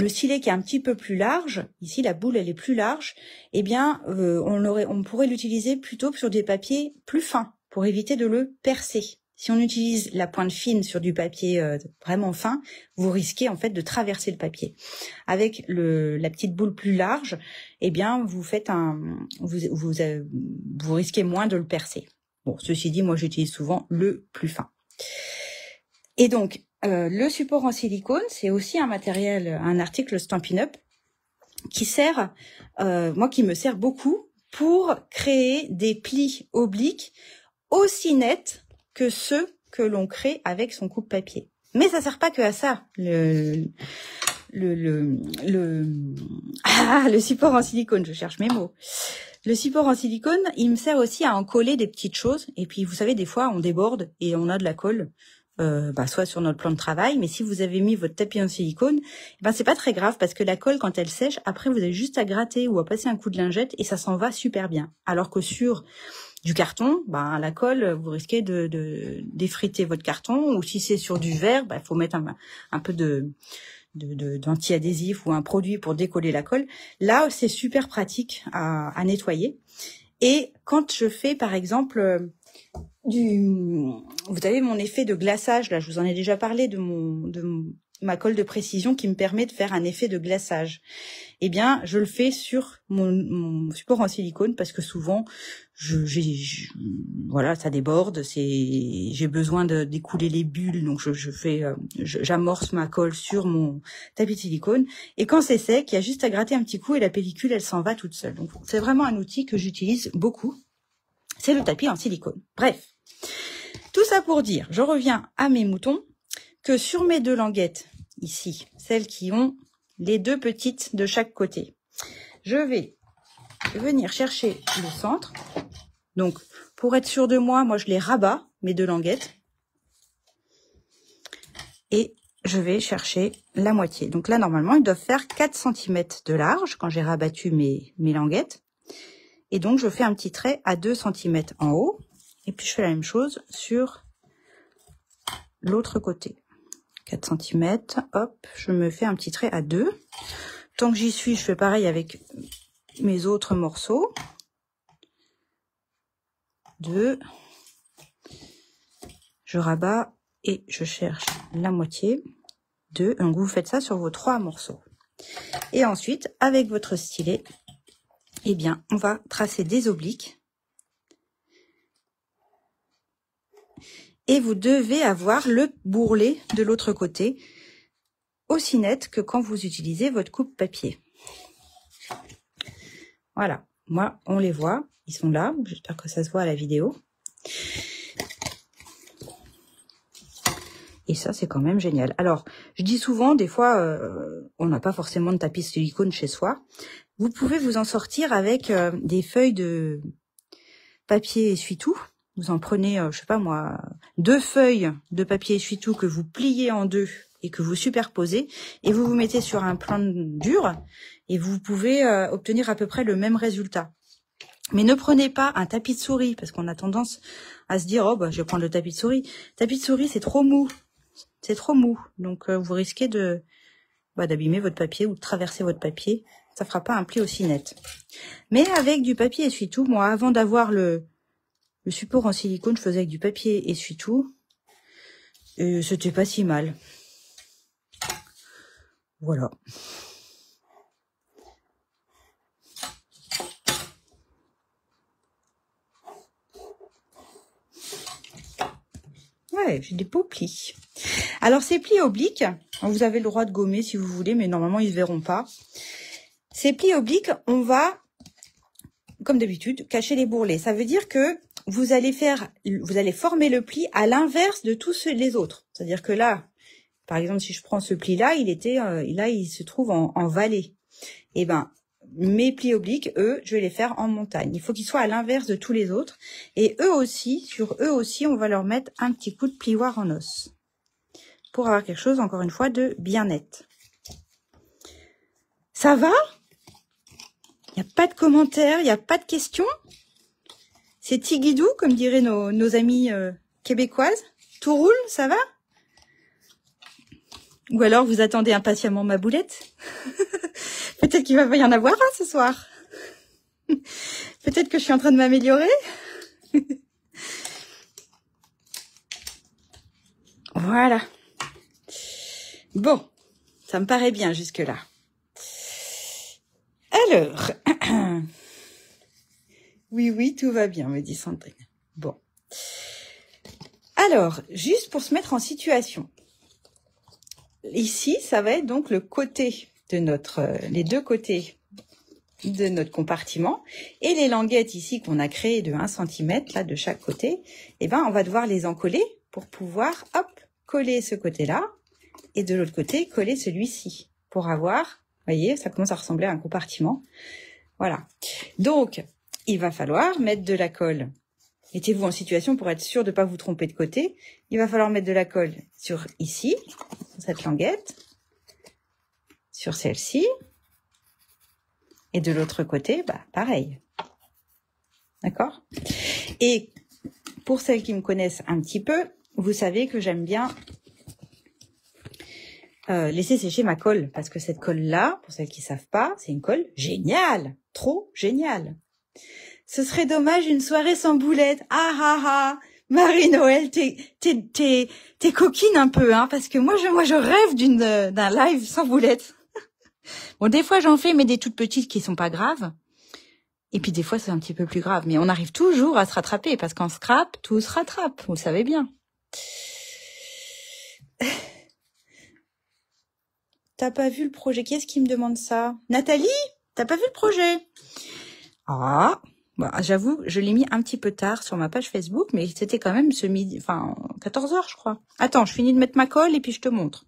stylet qui est un petit peu plus large, ici la boule elle est plus large, eh bien on pourrait l'utiliser plutôt sur des papiers plus fins pour éviter de le percer. Si on utilise la pointe fine sur du papier vraiment fin, vous risquez en fait de traverser le papier. Avec la petite boule plus large, eh bien vous faites vous risquez moins de le percer. Bon, ceci dit, moi j'utilise souvent le plus fin. Et donc le support en silicone, c'est aussi un matériel, un article Stampin' Up qui sert, moi qui me sert beaucoup pour créer des plis obliques aussi nets que ceux que l'on crée avec son coupe-papier. Mais ça sert pas que à ça. Le support en silicone, je cherche mes mots. Le support en silicone, il me sert aussi à en coller des petites choses. Et puis, vous savez, des fois, on déborde et on a de la colle, soit sur notre plan de travail. Mais si vous avez mis votre tapis en silicone, c'est pas très grave parce que la colle, quand elle sèche, après, vous avez juste à gratter ou à passer un coup de lingette et ça s'en va super bien. Alors que sur du carton, la colle, vous risquez d'effriter votre carton, ou si c'est sur du verre, faut mettre un peu d'anti-adhésif ou un produit pour décoller la colle. Là, c'est super pratique à nettoyer. Et quand je fais, par exemple, vous avez mon effet de glaçage, là, je vous en ai déjà parlé de ma colle de précision qui me permet de faire un effet de glaçage. Eh bien, je le fais sur mon support en silicone parce que souvent, voilà, ça déborde, j'ai besoin d'écouler les bulles, donc j'amorce ma colle sur mon tapis de silicone. Et quand c'est sec, il y a juste à gratter un petit coup et la pellicule, elle s'en va toute seule. Donc, c'est vraiment un outil que j'utilise beaucoup. C'est le tapis en silicone. Bref, tout ça pour dire, je reviens à mes moutons, que sur mes 2 languettes, ici, celles qui ont les 2 petites de chaque côté, je vais venir chercher le centre. Donc, pour être sûr de moi, je les rabats, mes 2 languettes. Et je vais chercher la moitié. Donc là, normalement, ils doivent faire 4 cm de large quand j'ai rabattu mes languettes. Et donc, je fais un petit trait à 2 cm en haut. Et puis, je fais la même chose sur l'autre côté. 4 cm, hop, je me fais un petit trait à 2. Tant que j'y suis, je fais pareil avec mes autres morceaux. 2. Je rabats et je cherche la moitié. 2. Donc, vous faites ça sur vos 3 morceaux. Et ensuite, avec votre stylet, eh bien, on va tracer des obliques. Et vous devez avoir le bourrelet de l'autre côté aussi net que quand vous utilisez votre coupe-papier. Voilà, moi, on les voit, ils sont là, j'espère que ça se voit à la vidéo. Et ça, c'est quand même génial. Alors, je dis souvent, des fois, on n'a pas forcément de tapis de silicone chez soi. Vous pouvez vous en sortir avec des feuilles de papier essuie-tout. Vous en prenez, je sais pas moi, 2 feuilles de papier essuie-tout que vous pliez en 2 et que vous superposez, et vous vous mettez sur un plan dur, et vous pouvez obtenir à peu près le même résultat. Mais ne prenez pas un tapis de souris, parce qu'on a tendance à se dire, oh bah je vais prendre le tapis de souris. Tapis de souris, c'est trop mou. C'est trop mou. Donc vous risquez d'abîmer votre papier ou de traverser votre papier. Ça fera pas un pli aussi net. Mais avec du papier essuie-tout, moi, avant d'avoir le support en silicone, je faisais avec du papier essuie-tout. Et c'était pas si mal. Voilà. Ouais, j'ai des beaux plis. Alors, ces plis obliques, vous avez le droit de gommer si vous voulez, mais normalement, ils ne se verront pas. Ces plis obliques, on va, comme d'habitude, cacher les bourrelets. Ça veut dire que vous allez former le pli à l'inverse de tous les autres. C'est-à-dire que là, par exemple, si je prends ce pli-là, il se trouve en vallée. Et ben, mes plis obliques, eux, je vais les faire en montagne. Il faut qu'ils soient à l'inverse de tous les autres. Et sur eux aussi, on va leur mettre un petit coup de plioir en os. Pour avoir quelque chose, encore une fois, de bien net. Ça va? Il n'y a pas de commentaires, il n'y a pas de questions? C'est tigidou, comme diraient nos amies québécoises. Tout roule, ça va? Ou alors vous attendez impatiemment ma boulette? Peut-être qu'il va y en avoir un ce soir. Peut-être que je suis en train de m'améliorer. Voilà. Bon, ça me paraît bien jusque-là. Alors, oui, tout va bien, me dit Sandrine. Bon. Alors, juste pour se mettre en situation. Ici, ça va être donc le côté de les 2 côtés de notre compartiment. Et les languettes ici qu'on a créées de 1 cm, là, de chaque côté, eh ben, on va devoir les encoller pour pouvoir, hop, coller ce côté-là. Et de l'autre côté, coller celui-ci. Pour avoir, vous voyez, ça commence à ressembler à un compartiment. Voilà. Donc, il va falloir mettre de la colle. Mettez-vous en situation pour être sûr de ne pas vous tromper de côté. Il va falloir mettre de la colle sur ici, sur cette languette, sur celle-ci. Et de l'autre côté, bah, pareil. D'accord? Et pour celles qui me connaissent un petit peu, vous savez que j'aime bien laisser sécher ma colle. Parce que cette colle-là, pour celles qui ne savent pas, c'est une colle géniale. Trop géniale. Ce serait dommage une soirée sans boulette. Ah ah ah, Marie-Noël, t'es coquine un peu, hein, parce que moi je rêve d'un live sans boulette. Bon, des fois j'en fais, mais des toutes petites qui sont pas graves. Et puis des fois c'est un petit peu plus grave, mais on arrive toujours à se rattraper, parce qu'en scrap, tout se rattrape, vous le savez bien. T'as pas vu le projet? Qui est-ce qui me demande ça? Nathalie? T'as pas vu le projet? Ah, bah, j'avoue, je l'ai mis un petit peu tard sur ma page Facebook, mais c'était quand même ce midi, enfin 14h je crois. Attends, je finis de mettre ma colle et puis je te montre.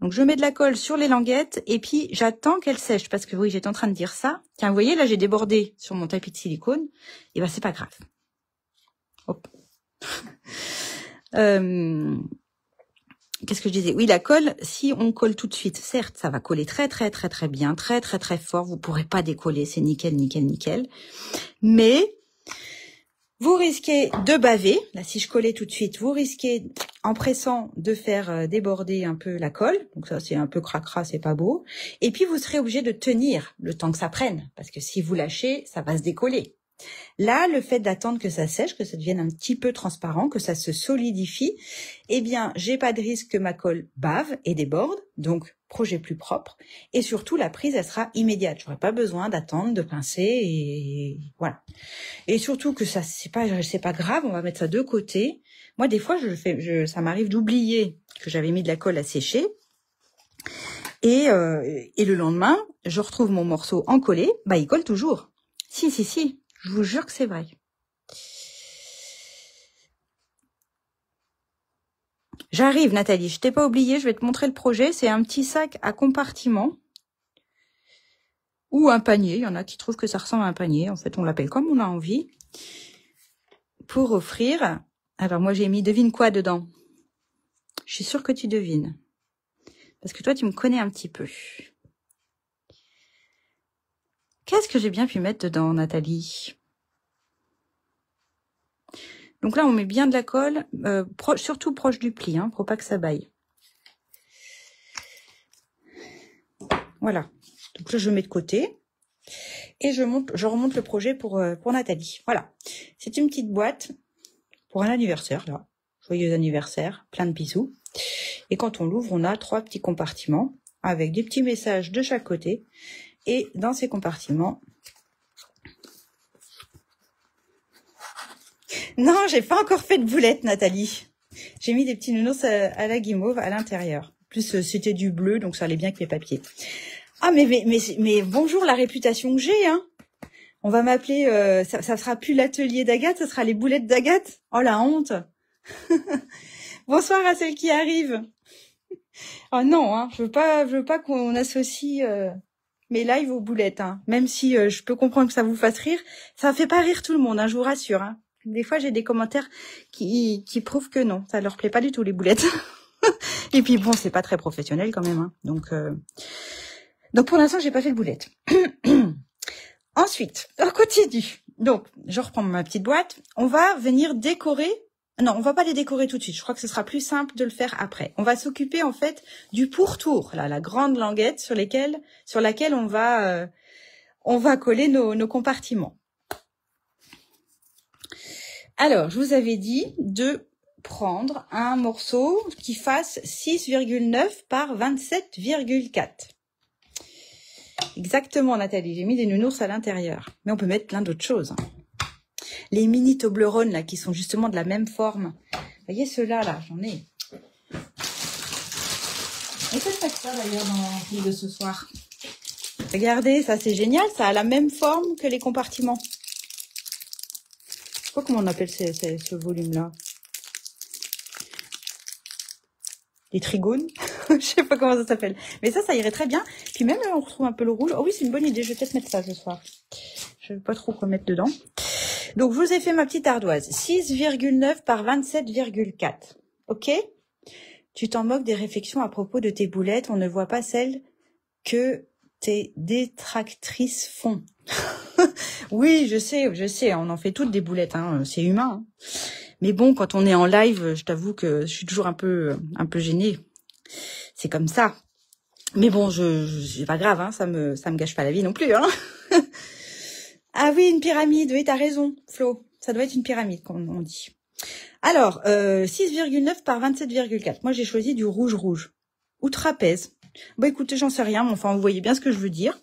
Donc je mets de la colle sur les languettes et puis j'attends qu'elle sèche, parce que oui, j'étais en train de dire ça. Tiens, vous voyez, là j'ai débordé sur mon tapis de silicone. Et ben c'est pas grave. Hop. Qu'est-ce que je disais? Oui, la colle, si on colle tout de suite, certes, ça va coller très bien, très fort. Vous pourrez pas décoller, c'est nickel. Mais vous risquez de baver. Là, si je collais tout de suite, vous risquez, en pressant, de faire déborder un peu la colle. Donc ça, c'est un peu cracra, c'est pas beau. Et puis, vous serez obligé de tenir le temps que ça prenne. Parce que si vous lâchez, ça va se décoller. Là, le fait d'attendre que ça sèche, que ça devienne un petit peu transparent, que ça se solidifie, eh bien, j'ai pas de risque que ma colle bave et déborde, donc projet plus propre. Et surtout, la prise, elle sera immédiate. J'aurai pas besoin d'attendre, de pincer et voilà. Et surtout que ça, c'est pas grave, on va mettre ça de côté. Moi, des fois, ça m'arrive d'oublier que j'avais mis de la colle à sécher. Et le lendemain, je retrouve mon morceau encollé, bah, il colle toujours. Si. Je vous jure que c'est vrai. J'arrive, Nathalie, je t'ai pas oublié, je vais te montrer le projet. C'est un petit sac à compartiment ou un panier. Il y en a qui trouvent que ça ressemble à un panier. En fait, on l'appelle comme on a envie. Pour offrir. Alors, moi, j'ai mis devine quoi dedans. Je suis sûre que tu devines. Parce que toi, tu me connais un petit peu. Qu'est-ce que j'ai bien pu mettre dedans, Nathalie? Donc là, on met bien de la colle, surtout proche du pli, hein, pour pas que ça baille. Voilà. Donc là, je mets de côté. Et je remonte le projet pour Nathalie. Voilà. C'est une petite boîte pour un anniversaire, là. Joyeux anniversaire, plein de bisous. Et quand on l'ouvre, on a 3 petits compartiments avec des petits messages de chaque côté. Et dans ces compartiments... Non, j'ai pas encore fait de boulettes, Nathalie. J'ai mis des petits nounours à la guimauve à l'intérieur. En plus, c'était du bleu, donc ça allait bien avec les papiers. Ah, mais bonjour la réputation que j'ai, hein. On va m'appeler, ça sera plus l'atelier d'Agathe, ça sera les boulettes d'Agathe. Oh, la honte. Bonsoir à celles qui arrivent. Oh non, hein, je veux pas qu'on associe mes lives aux boulettes, hein. Même si je peux comprendre que ça vous fasse rire, ça fait pas rire tout le monde, hein, je vous rassure, hein. Des fois, j'ai des commentaires qui prouvent que non, ça leur plaît pas du tout les boulettes. Et puis bon, c'est pas très professionnel quand même, hein. Donc pour l'instant, j'ai pas fait de boulettes. Ensuite, on continue. Donc, je reprends ma petite boîte. On va venir décorer. Non, on va pas les décorer tout de suite. Je crois que ce sera plus simple de le faire après. On va s'occuper en fait du pourtour, là, la grande languette sur laquelle on va coller nos compartiments. Alors, je vous avais dit de prendre un morceau qui fasse 6,9 par 27,4. Exactement, Nathalie. J'ai mis des nounours à l'intérieur. Mais on peut mettre plein d'autres choses. Les mini Toblerone, là, qui sont justement de la même forme. Vous voyez ceux-là, là, j'en ai. Et peut-être pas ça, d'ailleurs, dans le de ce soir. Regardez, ça, c'est génial. Ça a la même forme que les compartiments. Je sais pas comment on appelle ce volume-là. Les trigones. Je sais pas comment ça s'appelle. Mais ça irait très bien. Puis même là, on retrouve un peu le rouge. Oh oui, c'est une bonne idée. Je vais peut-être mettre ça ce soir. Je ne sais pas trop quoi mettre dedans. Donc, je vous ai fait ma petite ardoise. 6,9 par 27,4. Ok? Tu t'en moques des réflexions à propos de tes boulettes. On ne voit pas celles que tes détractrices font. Oui, je sais. On en fait toutes des boulettes. Hein. C'est humain. Hein. Mais bon, quand on est en live, je t'avoue que je suis toujours un peu gênée. C'est comme ça. Mais bon, c'est pas grave, hein, ça me gâche pas la vie non plus, hein. Ah oui, une pyramide, oui, t'as raison, Flo. Ça doit être une pyramide, comme on dit. Alors, 6,9 par 27,4. Moi, j'ai choisi du rouge. Ou trapèze. Bon, écoutez, j'en sais rien, mais enfin, vous voyez bien ce que je veux dire.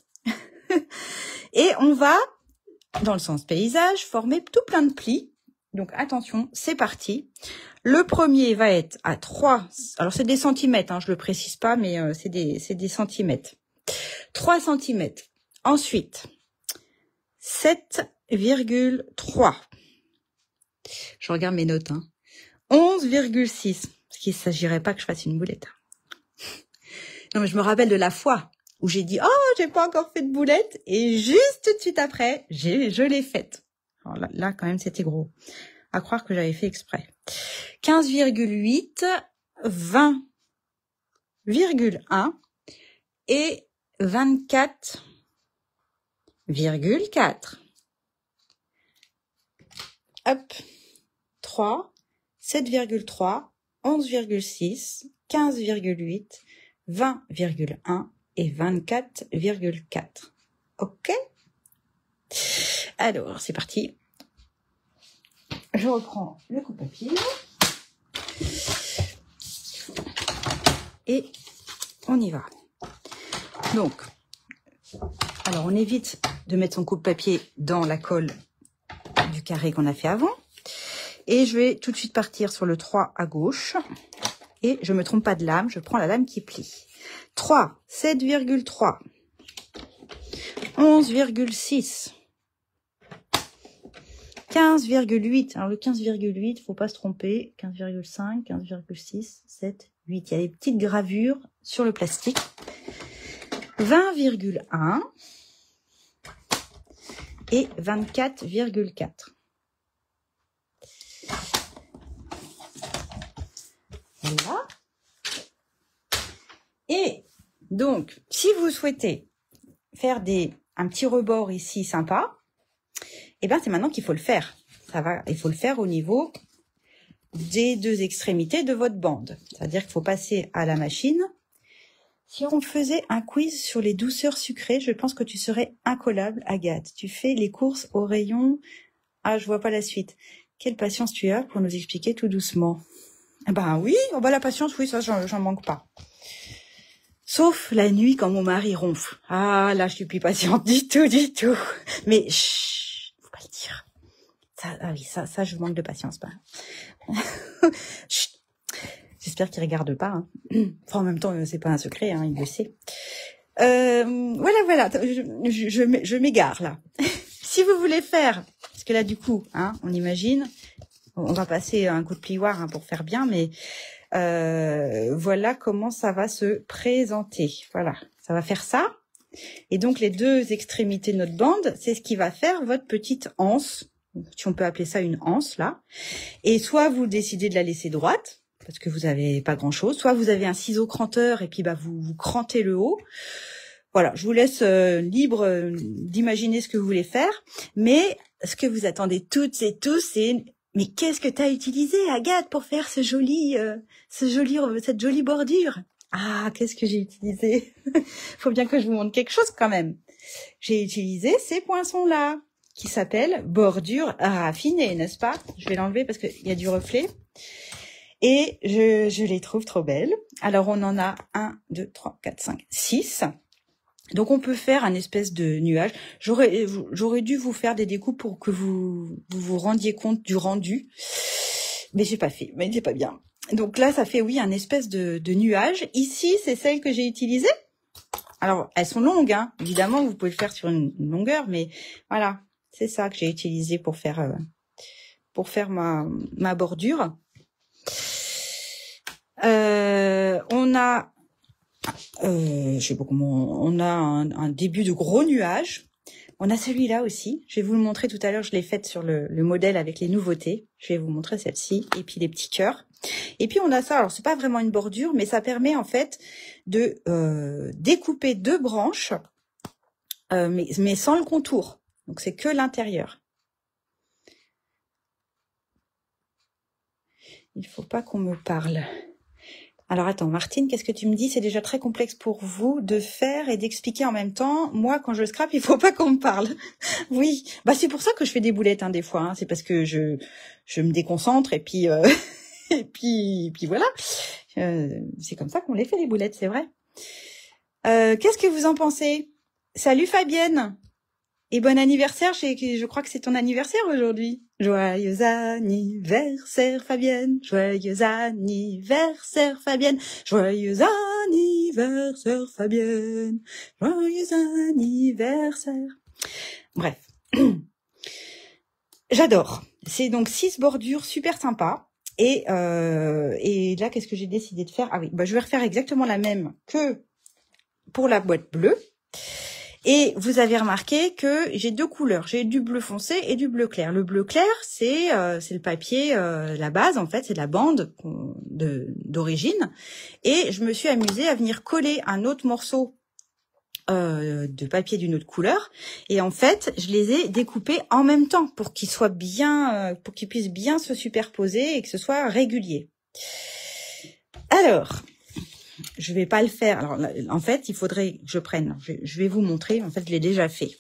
Et on va, dans le sens paysage, former tout plein de plis. Donc, attention, c'est parti. Le premier va être à 3, alors c'est des centimètres, hein, je le précise pas, mais c'est des centimètres. 3 centimètres. Ensuite, 7,3. Je regarde mes notes. Hein. 11,6. Parce qu'il ne s'agirait pas que je fasse une boulette. Non, mais je me rappelle de la fois où j'ai dit « Oh, j'ai pas encore fait de boulette » et juste tout de suite après, je l'ai faite. Alors là, quand même, c'était gros. À croire que j'avais fait exprès. 15,8, 20,1 et 24,4. Hop. 3, 7,3, 11,6, 15,8, 20,1 et 24,4. Ok? Alors, c'est parti. Je reprends le coupe-papier. Et on y va. Donc, alors on évite de mettre son coupe-papier dans la colle du carré qu'on a fait avant. Et je vais tout de suite partir sur le 3 à gauche. Et je me trompe pas de lame, je prends la lame qui plie. 3, 7,3, 11,6, 15,8. Alors le 15,8, faut pas se tromper. 15,5, 15,6, 7, 8. Il y a des petites gravures sur le plastique. 20,1 et 24,4. Voilà. Et donc, si vous souhaitez faire un petit rebord ici sympa, eh ben c'est maintenant qu'il faut le faire. Il faut le faire au niveau des deux extrémités de votre bande. C'est-à-dire qu'il faut passer à la machine. Si on faisait un quiz sur les douceurs sucrées, je pense que tu serais incollable, Agathe. Tu fais les courses au rayon. Ah, je vois pas la suite. Quelle patience tu as pour nous expliquer tout doucement. Eh ben oui, oh bah la patience, oui, ça j'en manque pas. Sauf la nuit quand mon mari ronfle. Ah, là, je suis plus patiente du tout, du tout. Mais chut, faut pas le dire. Ça, ah oui, ça, je manque de patience, pas. Chut. J'espère qu'il regarde pas. Hein. Enfin, en même temps, c'est pas un secret, hein, il le sait. Voilà. Je m'égare là. Si vous voulez faire, parce que là, du coup, hein, on imagine, on va passer un coup de plioir hein, pour faire bien, mais voilà comment ça va se présenter. Voilà, ça va faire ça. Et donc, les deux extrémités de notre bande, c'est ce qui va faire votre petite anse. Si on peut appeler ça une anse, là. Et soit vous décidez de la laisser droite, parce que vous n'avez pas grand-chose, soit vous avez un ciseau cranteur et puis bah vous crantez le haut. Voilà, je vous laisse libre d'imaginer ce que vous voulez faire. Mais ce que vous attendez toutes et tous, c'est... Mais qu'est-ce que tu as utilisé, Agathe, pour faire cette jolie bordure? Ah, qu'est-ce que j'ai utilisé? Faut bien que je vous montre quelque chose quand même. J'ai utilisé ces poinçons-là, qui s'appellent bordure raffinée, n'est-ce pas? Je vais l'enlever parce qu'il y a du reflet. Et je les trouve trop belles. Alors, on en a 1, 2, 3, 4, 5, 6. Donc, on peut faire un espèce de nuage. J'aurais dû vous faire des découpes pour que vous rendiez compte du rendu. Mais j'ai pas fait, mais c'est pas bien. Donc là, ça fait, oui, un espèce de nuage. Ici, c'est celle que j'ai utilisée. Alors, elles sont longues, hein. Évidemment, vous pouvez le faire sur une longueur, mais voilà. C'est ça que j'ai utilisé pour faire ma bordure. On a, je sais pas comment, on a un début de gros nuage. On a celui-là aussi. Je vais vous le montrer tout à l'heure. Je l'ai faite sur le modèle avec les nouveautés. Je vais vous montrer celle-ci. Et puis les petits cœurs. Et puis on a ça. Alors c'est pas vraiment une bordure, mais ça permet en fait de découper deux branches, mais sans le contour. Donc c'est que l'intérieur. Il faut pas qu'on me parle. Alors attends, Martine, qu'est-ce que tu me dis? C'est déjà très complexe pour vous de faire et d'expliquer en même temps. Moi, quand je scrape, il faut pas qu'on me parle. Oui, bah c'est pour ça que je fais des boulettes hein, des fois. Hein. C'est parce que je me déconcentre et puis et puis voilà. C'est comme ça qu'on les fait les boulettes, c'est vrai. Qu'est-ce que vous en pensez? Salut Fabienne et bon anniversaire. Je crois que c'est ton anniversaire aujourd'hui. Joyeux anniversaire Fabienne, joyeux anniversaire Fabienne, joyeux anniversaire Fabienne, joyeux anniversaire. Bref, j'adore. C'est donc 6 bordures super sympas. Et là, qu'est-ce que j'ai décidé de faire? Ah oui, bah je vais refaire exactement la même que pour la boîte bleue. Et vous avez remarqué que j'ai deux couleurs. J'ai du bleu foncé et du bleu clair. Le bleu clair, c'est le papier, la base en fait, c'est de la bande d'origine. Et je me suis amusée à venir coller un autre morceau de papier d'une autre couleur. Et en fait, je les ai découpés en même temps pour qu'ils soient bien, pour qu'ils puissent bien se superposer et que ce soit régulier. Alors, je vais pas le faire. Alors, en fait, il faudrait que je prenne. Je vais vous montrer. En fait, je l'ai déjà fait.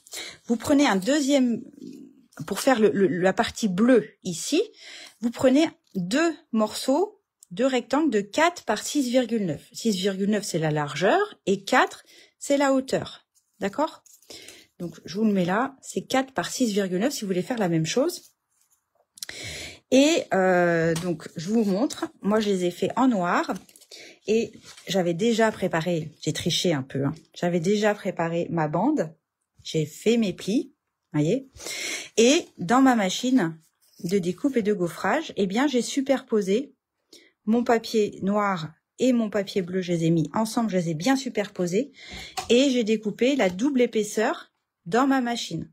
Vous prenez un deuxième pour faire la partie bleue ici. Vous prenez deux morceaux, deux rectangles de 4 par 6,9. 6,9 c'est la largeur et 4 c'est la hauteur. D'accord? Donc, je vous le mets là. C'est 4 par 6,9 si vous voulez faire la même chose. Et donc, je vous montre. Moi, je les ai fait en noir. Et j'avais déjà préparé, j'ai triché un peu, hein, j'avais déjà préparé ma bande, j'ai fait mes plis, voyez. Et dans ma machine de découpe et de gaufrage, eh bien, j'ai superposé mon papier noir et mon papier bleu, je les ai mis ensemble, je les ai bien superposés et j'ai découpé la double épaisseur dans ma machine.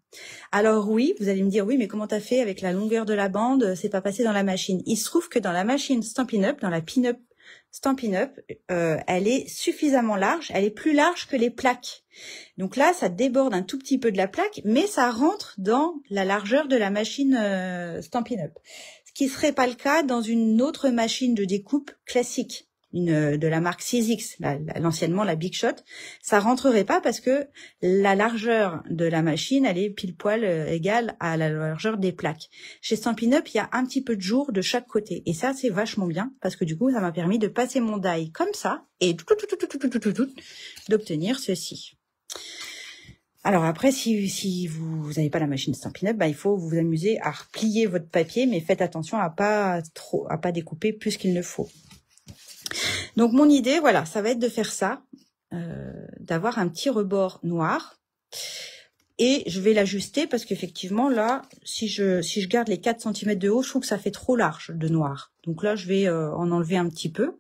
Alors oui, vous allez me dire, oui, mais comment t'as fait avec la longueur de la bande, c'est pas passé dans la machine. Il se trouve que dans la machine Stampin' Up, dans la Pin-Up Stampin' Up, elle est suffisamment large, elle est plus large que les plaques. Donc là, ça déborde un tout petit peu de la plaque, mais ça rentre dans la largeur de la machine Stampin' Up. Ce qui serait pas le cas dans une autre machine de découpe classique. De la marque 6X, l'anciennement la Big Shot, ça rentrerait pas parce que la largeur de la machine, elle est pile poil égale à la largeur des plaques. Chez Stampin' Up, il y a un petit peu de jour de chaque côté. Et ça, c'est vachement bien parce que du coup, ça m'a permis de passer mon die comme ça et d'obtenir ceci. Alors après, si vous n'avez pas la machine Stampin' Up, il faut vous amuser à replier votre papier, mais faites attention à pas découper plus qu'il ne faut. Donc mon idée, voilà, ça va être de faire ça, d'avoir un petit rebord noir. Et je vais l'ajuster parce qu'effectivement, là, si je garde les 4 cm de haut, je trouve que ça fait trop large de noir. Donc là, je vais en enlever un petit peu.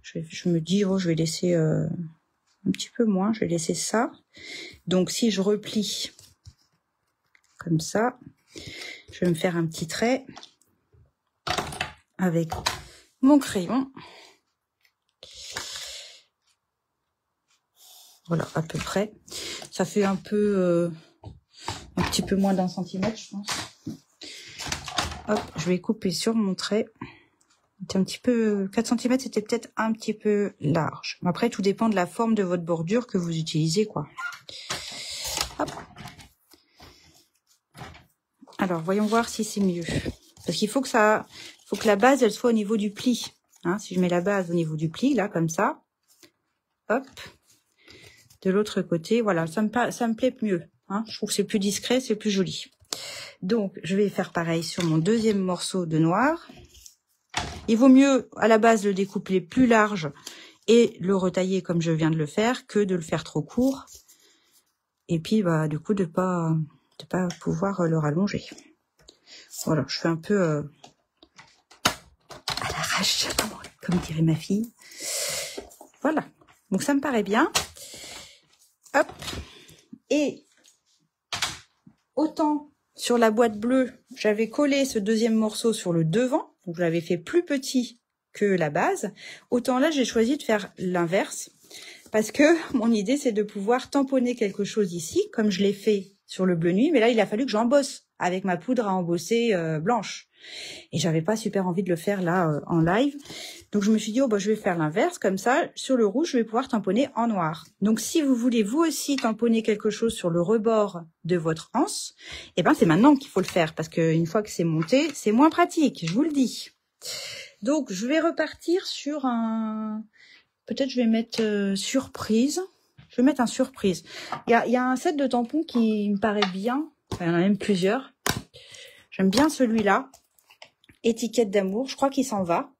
Je me dis, oh, je vais laisser un petit peu moins, je vais laisser ça. Donc si je replie comme ça, je vais me faire un petit trait avec mon crayon. Voilà, à peu près. Ça fait un petit peu moins d'1 centimètre, je pense. Hop, je vais couper sur mon trait. C'est un petit peu, 4 cm, c'était peut-être un petit peu large. Après, tout dépend de la forme de votre bordure que vous utilisez, quoi. Hop. Alors, voyons voir si c'est mieux. Parce qu'il faut que la base, elle soit au niveau du pli. Hein, si je mets la base au niveau du pli, là, comme ça. Hop. De l'autre côté, voilà, ça me plaît mieux. Hein, je trouve que c'est plus discret, c'est plus joli. Donc, je vais faire pareil sur mon deuxième morceau de noir. Il vaut mieux, à la base, le découper plus large et le retailler comme je viens de le faire, que de le faire trop court. Et puis, du coup, de pas pouvoir le rallonger. Voilà, je fais un peu à l'arrache, comme dirait ma fille. Voilà, donc ça me paraît bien. Hop, et autant sur la boîte bleue, j'avais collé ce deuxième morceau sur le devant, donc je l'avais fait plus petit que la base, autant là j'ai choisi de faire l'inverse, parce que mon idée c'est de pouvoir tamponner quelque chose ici, comme je l'ai fait sur le bleu nuit, mais là il a fallu que j'embosse avec ma poudre à embosser blanche. Et j'avais pas super envie de le faire là en live. Donc je me suis dit, je vais faire l'inverse, comme ça, sur le rouge, je vais pouvoir tamponner en noir. Donc si vous voulez vous aussi tamponner quelque chose sur le rebord de votre anse, c'est maintenant qu'il faut le faire, parce qu'une fois que c'est monté, c'est moins pratique, je vous le dis. Donc je vais repartir sur un... Peut-être je vais mettre surprise. Je vais mettre un surprise. Il y a un set de tampons qui me paraît bien. Enfin, il y en a même plusieurs. J'aime bien celui-là. Étiquette d'amour, je crois qu'il s'en va.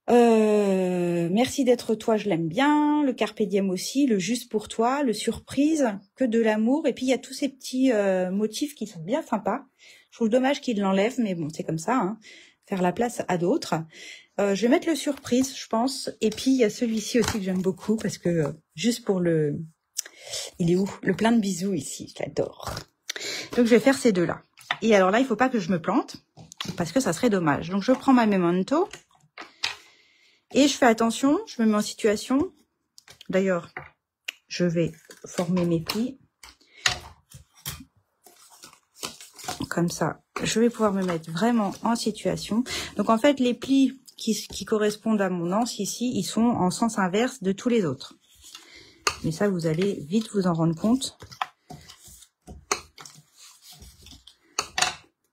Merci d'être toi, je l'aime bien. Le carpe diem aussi, le juste pour toi, le surprise, que de l'amour. Et puis il y a tous ces petits motifs qui sont bien sympas. Je trouve dommage qu'il l'enlève, mais bon, c'est comme ça, hein. Faire la place à d'autres. Je vais mettre le surprise, je pense. Et puis il y a celui-ci aussi que j'aime beaucoup parce que juste pour le... Il est où? Le plein de bisous ici, je l'adore. Donc je vais faire ces deux-là. Et alors là, il faut pas que je me plante, parce que ça serait dommage. Donc je prends ma memento et je fais attention, je me mets en situation. D'ailleurs, je vais former mes plis. Comme ça, je vais pouvoir me mettre vraiment en situation. Donc en fait, les plis qui correspondent à mon anse ici, ils sont en sens inverse de tous les autres. Mais ça, vous allez vite vous en rendre compte.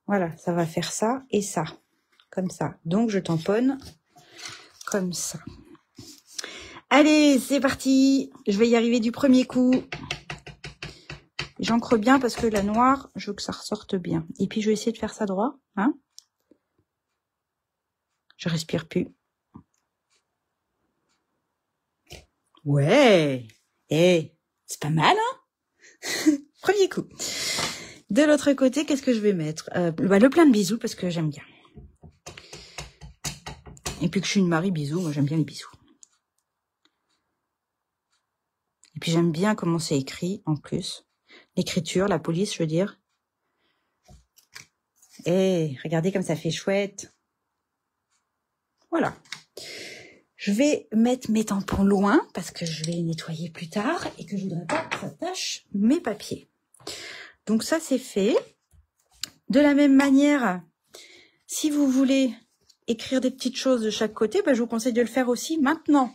Voilà, ça va faire ça et ça, comme ça. Donc, je tamponne comme ça. Allez, c'est parti. Je vais y arriver du premier coup. J'encre bien parce que la noire, je veux que ça ressorte bien. Et puis, je vais essayer de faire ça droit. Hein, je respire plus. Ouais. C'est pas mal, hein. Premier coup. De l'autre côté, qu'est-ce que je vais mettre? Le plein de bisous, parce que j'aime bien. Et puis que je suis une Marie bisous, moi j'aime bien les bisous. Et puis j'aime bien comment c'est écrit, en plus. L'écriture, la police, je veux dire. Et regardez comme ça fait chouette. Voilà. Je vais mettre mes tampons loin, parce que je vais les nettoyer plus tard, et que je voudrais pas que ça tâche mes papiers. Donc ça, c'est fait. De la même manière, si vous voulez écrire des petites choses de chaque côté, je vous conseille de le faire aussi maintenant.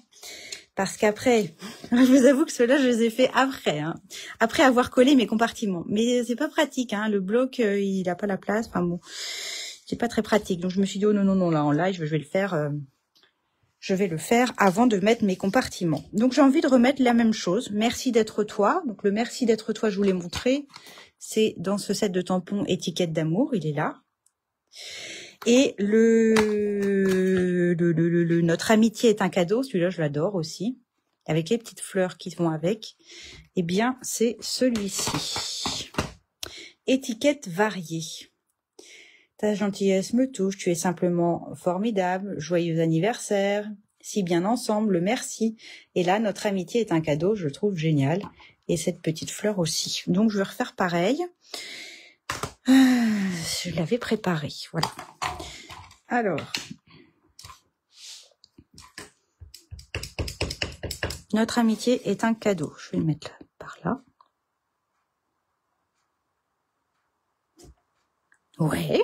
Parce qu'après, je vous avoue que ceux-là, je les ai fait après. Après avoir collé mes compartiments. Mais c'est pas pratique. Le bloc, il n'a pas la place. Enfin bon, c'est pas très pratique. Donc je me suis dit, oh non, là en live, je vais le faire... Je vais le faire avant de mettre mes compartiments. Donc, j'ai envie de remettre la même chose. Merci d'être toi. Donc, le merci d'être toi, je vous l'ai montré. C'est dans ce set de tampons étiquette d'amour. Il est là. Et notre amitié est un cadeau. Celui-là, je l'adore aussi. Avec les petites fleurs qui vont avec. Eh bien, c'est celui-ci. Étiquette variée. Ta gentillesse me touche, tu es simplement formidable, joyeux anniversaire, si bien ensemble, merci. Et là, notre amitié est un cadeau, je le trouve génial. Et cette petite fleur aussi. Donc, je vais refaire pareil. Je l'avais préparé, voilà. Alors, notre amitié est un cadeau. Je vais le mettre là, par là. Ouais.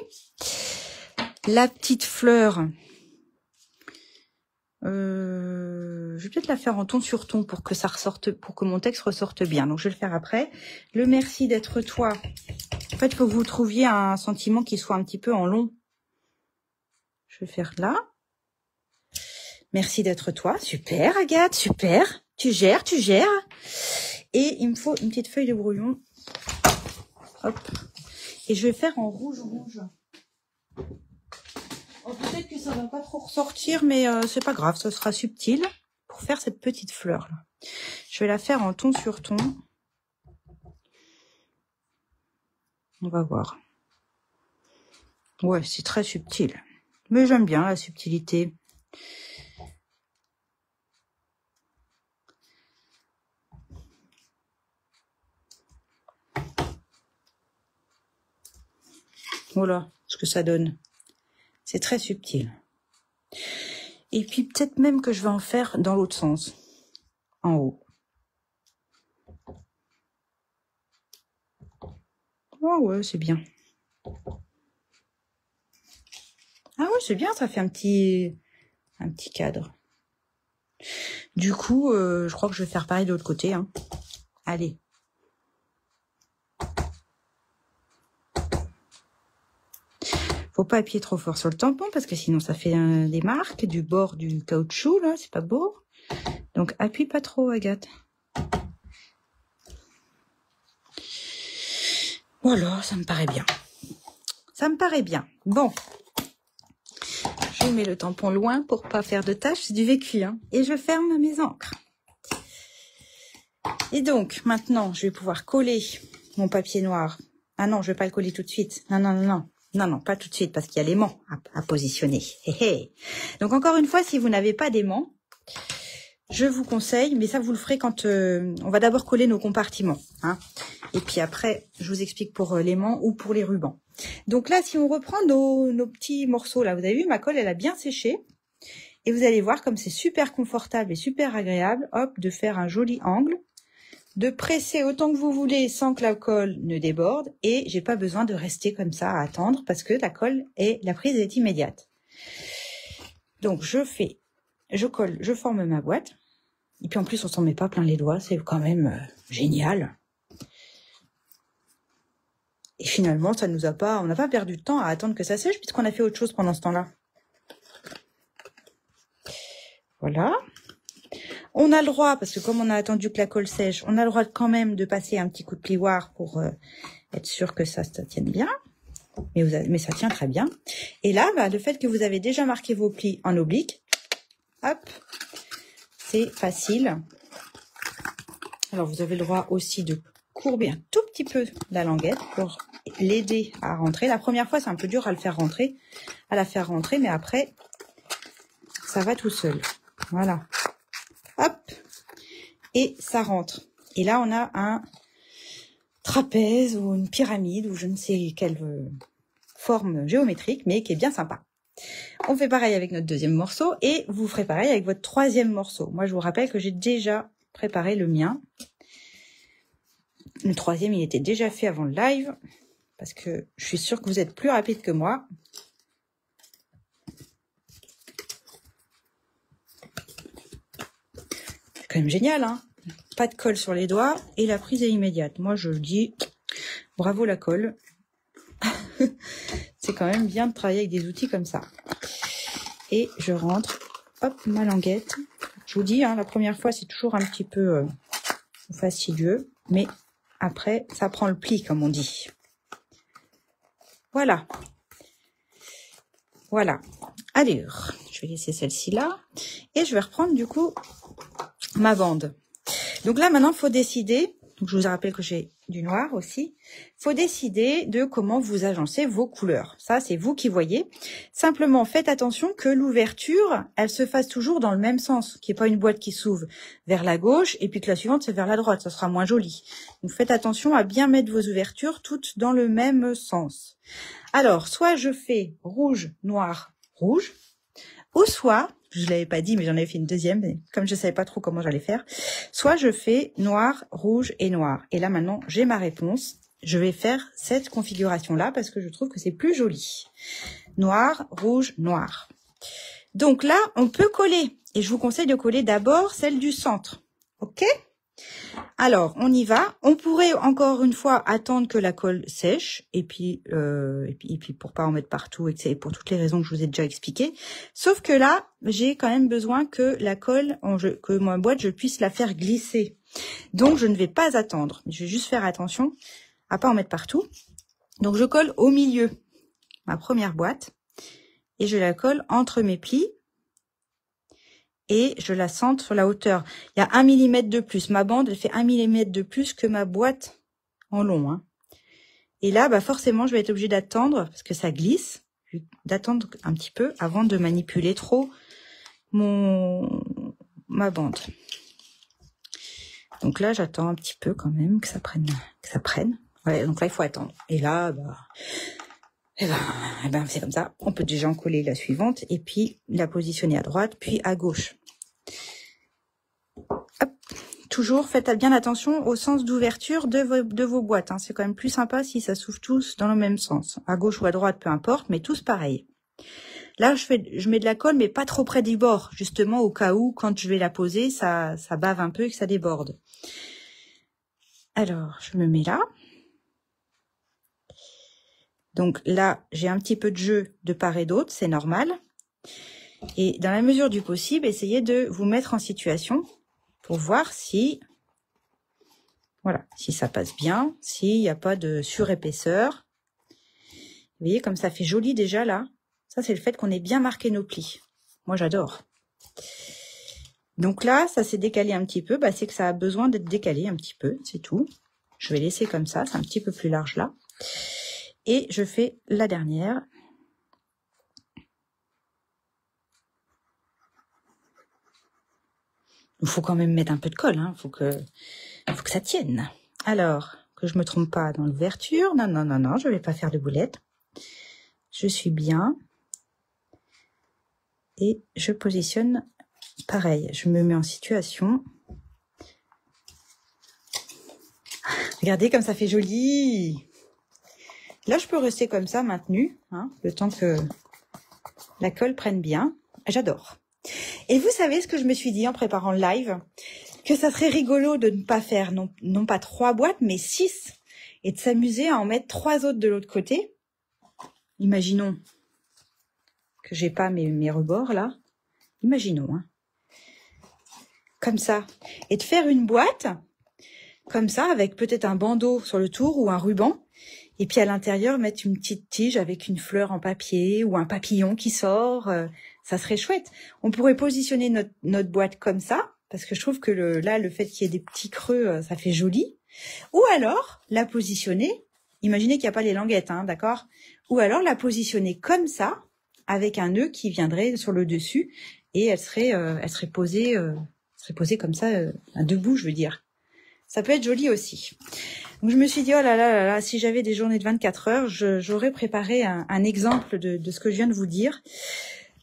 La petite fleur, je vais peut-être la faire en ton sur ton pour que ça ressorte, pour que mon texte ressorte bien. Donc je vais le faire après. Le merci d'être toi. En fait, il faut que vous trouviez un sentiment qui soit un petit peu en long. Je vais faire là. Merci d'être toi. Super, Agathe, super. Tu gères, tu gères. Et il me faut une petite feuille de brouillon. Hop. Et je vais faire en rouge. Oh, peut-être que ça va pas trop ressortir, mais c'est pas grave, ça sera subtil pour faire cette petite fleur là. Je vais la faire en ton sur ton. On va voir. Ouais, c'est très subtil. Mais j'aime bien la subtilité. Voilà ce que ça donne. C'est très subtil. Et puis peut-être même que je vais en faire dans l'autre sens. En haut. Oh ouais, c'est bien. Ah ouais, c'est bien, ça fait un petit cadre. Du coup, je crois que je vais faire pareil de l'autre côté. Allez. Faut pas appuyer trop fort sur le tampon parce que sinon ça fait des marques du bord du caoutchouc là, c'est pas beau. Donc appuie pas trop, Agathe. Voilà, ça me paraît bien. Ça me paraît bien. Bon. Je mets le tampon loin pour pas faire de taches, c'est du vécu, et je ferme mes encres. Et donc, maintenant, je vais pouvoir coller mon papier noir. Ah non, je vais pas le coller tout de suite. Non, pas tout de suite, parce qu'il y a l'aimant à positionner. Donc, encore une fois, si vous n'avez pas d'aimant, je vous conseille, mais ça, vous le ferez quand on va d'abord coller nos compartiments. Et puis après, je vous explique pour l'aimant ou pour les rubans. Donc là, si on reprend nos petits morceaux, là, vous avez vu, ma colle, elle a bien séché. Et vous allez voir comme c'est super confortable et super agréable, hop, de faire un joli angle, de presser autant que vous voulez sans que la colle ne déborde. Et j'ai pas besoin de rester comme ça à attendre parce que la prise est immédiate. Donc je colle, je forme ma boîte. Et puis en plus, on s'en met pas plein les doigts, c'est quand même génial. Et finalement, on n'a pas perdu de temps à attendre que ça sèche puisqu'on a fait autre chose pendant ce temps-là. Voilà. On a le droit, parce que comme on a attendu que la colle sèche, on a le droit quand même de passer un petit coup de plioir pour être sûr que ça tienne bien. Mais ça tient très bien. Et là, le fait que vous avez déjà marqué vos plis en oblique, hop, c'est facile. Alors, vous avez le droit aussi de courber un tout petit peu la languette pour l'aider à rentrer. La première fois, c'est un peu dur à la faire rentrer, mais après, ça va tout seul. Voilà. Hop. Et ça rentre. Et là, on a un trapèze ou une pyramide ou je ne sais quelle forme géométrique, mais qui est bien sympa. On fait pareil avec notre deuxième morceau et vous ferez pareil avec votre troisième morceau. Moi, je vous rappelle que j'ai déjà préparé le mien. Le troisième, il était déjà fait avant le live parce que je suis sûre que vous êtes plus rapide que moi. C'est quand même génial, hein? Pas de colle sur les doigts et la prise est immédiate. Moi, je dis bravo la colle. C'est quand même bien de travailler avec des outils comme ça. Et je rentre, hop, ma languette. Je vous dis, hein, la première fois, c'est toujours un petit peu fastidieux, mais après, ça prend le pli, comme on dit. Voilà. Voilà. Alors, je vais laisser celle-ci là. Et je vais reprendre, du coup, ma bande. Donc là, maintenant, il faut décider. Donc, je vous rappelle que j'ai du noir aussi. Il faut décider de comment vous agencez vos couleurs. Ça, c'est vous qui voyez. Simplement, faites attention que l'ouverture, elle se fasse toujours dans le même sens. Qu'il n'y ait pas une boîte qui s'ouvre vers la gauche et puis que la suivante, c'est vers la droite. Ça sera moins joli. Donc, faites attention à bien mettre vos ouvertures toutes dans le même sens. Alors, soit je fais rouge, noir, rouge. Ou soit, je ne l'avais pas dit, mais j'en avais fait une deuxième, mais comme je ne savais pas trop comment j'allais faire, soit je fais noir, rouge et noir. Et là, maintenant, j'ai ma réponse. Je vais faire cette configuration-là parce que je trouve que c'est plus joli. Noir, rouge, noir. Donc là, on peut coller. Et je vous conseille de coller d'abord celle du centre. OK ? Alors, on y va. On pourrait encore une fois attendre que la colle sèche et puis pour pas en mettre partout et pour toutes les raisons que je vous ai déjà expliquées. Sauf que là, j'ai quand même besoin que la colle, que ma boîte, je puisse la faire glisser. Donc, je ne vais pas attendre. Je vais juste faire attention à pas en mettre partout. Donc, je colle au milieu ma première boîte et je la colle entre mes plis. Et je la centre sur la hauteur. Il y a 1 mm de plus. Ma bande, elle fait 1 mm de plus que ma boîte en long. Hein. Et là, bah forcément, je vais être obligée d'attendre, parce que ça glisse, d'attendre un petit peu avant de manipuler trop ma bande. Donc là, j'attends un petit peu quand même que ça prenne. Ouais, donc là, il faut attendre. Et là, c'est comme ça. On peut déjà en coller la suivante et puis la positionner à droite, puis à gauche. Hop. Toujours, faites bien attention au sens d'ouverture de vos boîtes. Hein. C'est quand même plus sympa si ça s'ouvre tous dans le même sens. À gauche ou à droite, peu importe, mais tous pareil. Là, je mets de la colle, mais pas trop près du bord, justement au cas où, quand je vais la poser, ça bave un peu et que ça déborde. Alors, je me mets là. Donc là, j'ai un petit peu de jeu de part et d'autre, c'est normal. Et dans la mesure du possible, essayez de vous mettre en situation pour voir si ça passe bien, s'il n'y a pas de surépaisseur. Vous voyez comme ça fait joli déjà là. Ça, c'est le fait qu'on ait bien marqué nos plis. Moi, j'adore. Donc là, ça s'est décalé un petit peu. C'est que ça a besoin d'être décalé un petit peu, c'est tout. Je vais laisser comme ça, c'est un petit peu plus large là. Et je fais la dernière. Il faut quand même mettre un peu de colle, hein. Faut que ça tienne. Alors, que je me trompe pas dans l'ouverture. Non, je vais pas faire de boulettes. Je suis bien. Et je positionne pareil. Je me mets en situation. Regardez comme ça fait joli. Là, je peux rester comme ça, maintenu, hein, le temps que la colle prenne bien. J'adore. Et vous savez ce que je me suis dit en préparant le live? Que ça serait rigolo de ne pas faire, non pas 3 boîtes, mais 6. Et de s'amuser à en mettre 3 autres de l'autre côté. Imaginons que j'ai pas mes rebords, là. Imaginons, hein. Comme ça. Et de faire une boîte, comme ça, avec peut-être un bandeau sur le tour ou un ruban. Et puis à l'intérieur, mettre une petite tige avec une fleur en papier ou un papillon qui sort. Ça serait chouette. On pourrait positionner notre boîte comme ça, parce que je trouve que le fait qu'il y ait des petits creux, ça fait joli. Ou alors, la positionner, imaginez qu'il n'y a pas les languettes, hein, d'accord? Ou alors la positionner comme ça, avec un nœud qui viendrait sur le dessus, et elle serait posée comme ça, debout, je veux dire. Ça peut être joli aussi. Donc je me suis dit, oh là là là là, si j'avais des journées de 24 heures, j'aurais préparé un exemple de ce que je viens de vous dire.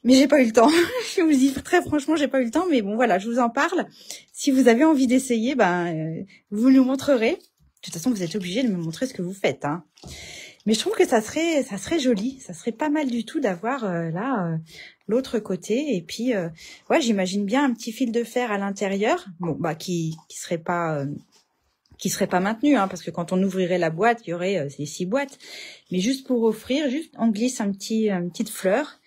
Mais j'ai pas eu le temps. Je vous dis très franchement, j'ai pas eu le temps. Mais bon, voilà, je vous en parle. Si vous avez envie d'essayer, vous nous montrerez. De toute façon, vous êtes obligés de me montrer ce que vous faites, hein. Mais je trouve que ça serait joli. Ça serait pas mal du tout d'avoir l'autre côté. Et puis, ouais, j'imagine bien un petit fil de fer à l'intérieur. Bon, qui serait pas maintenu, hein, parce que quand on ouvrirait la boîte, il y aurait ces 6 boîtes. Mais juste pour offrir, on glisse une petite fleur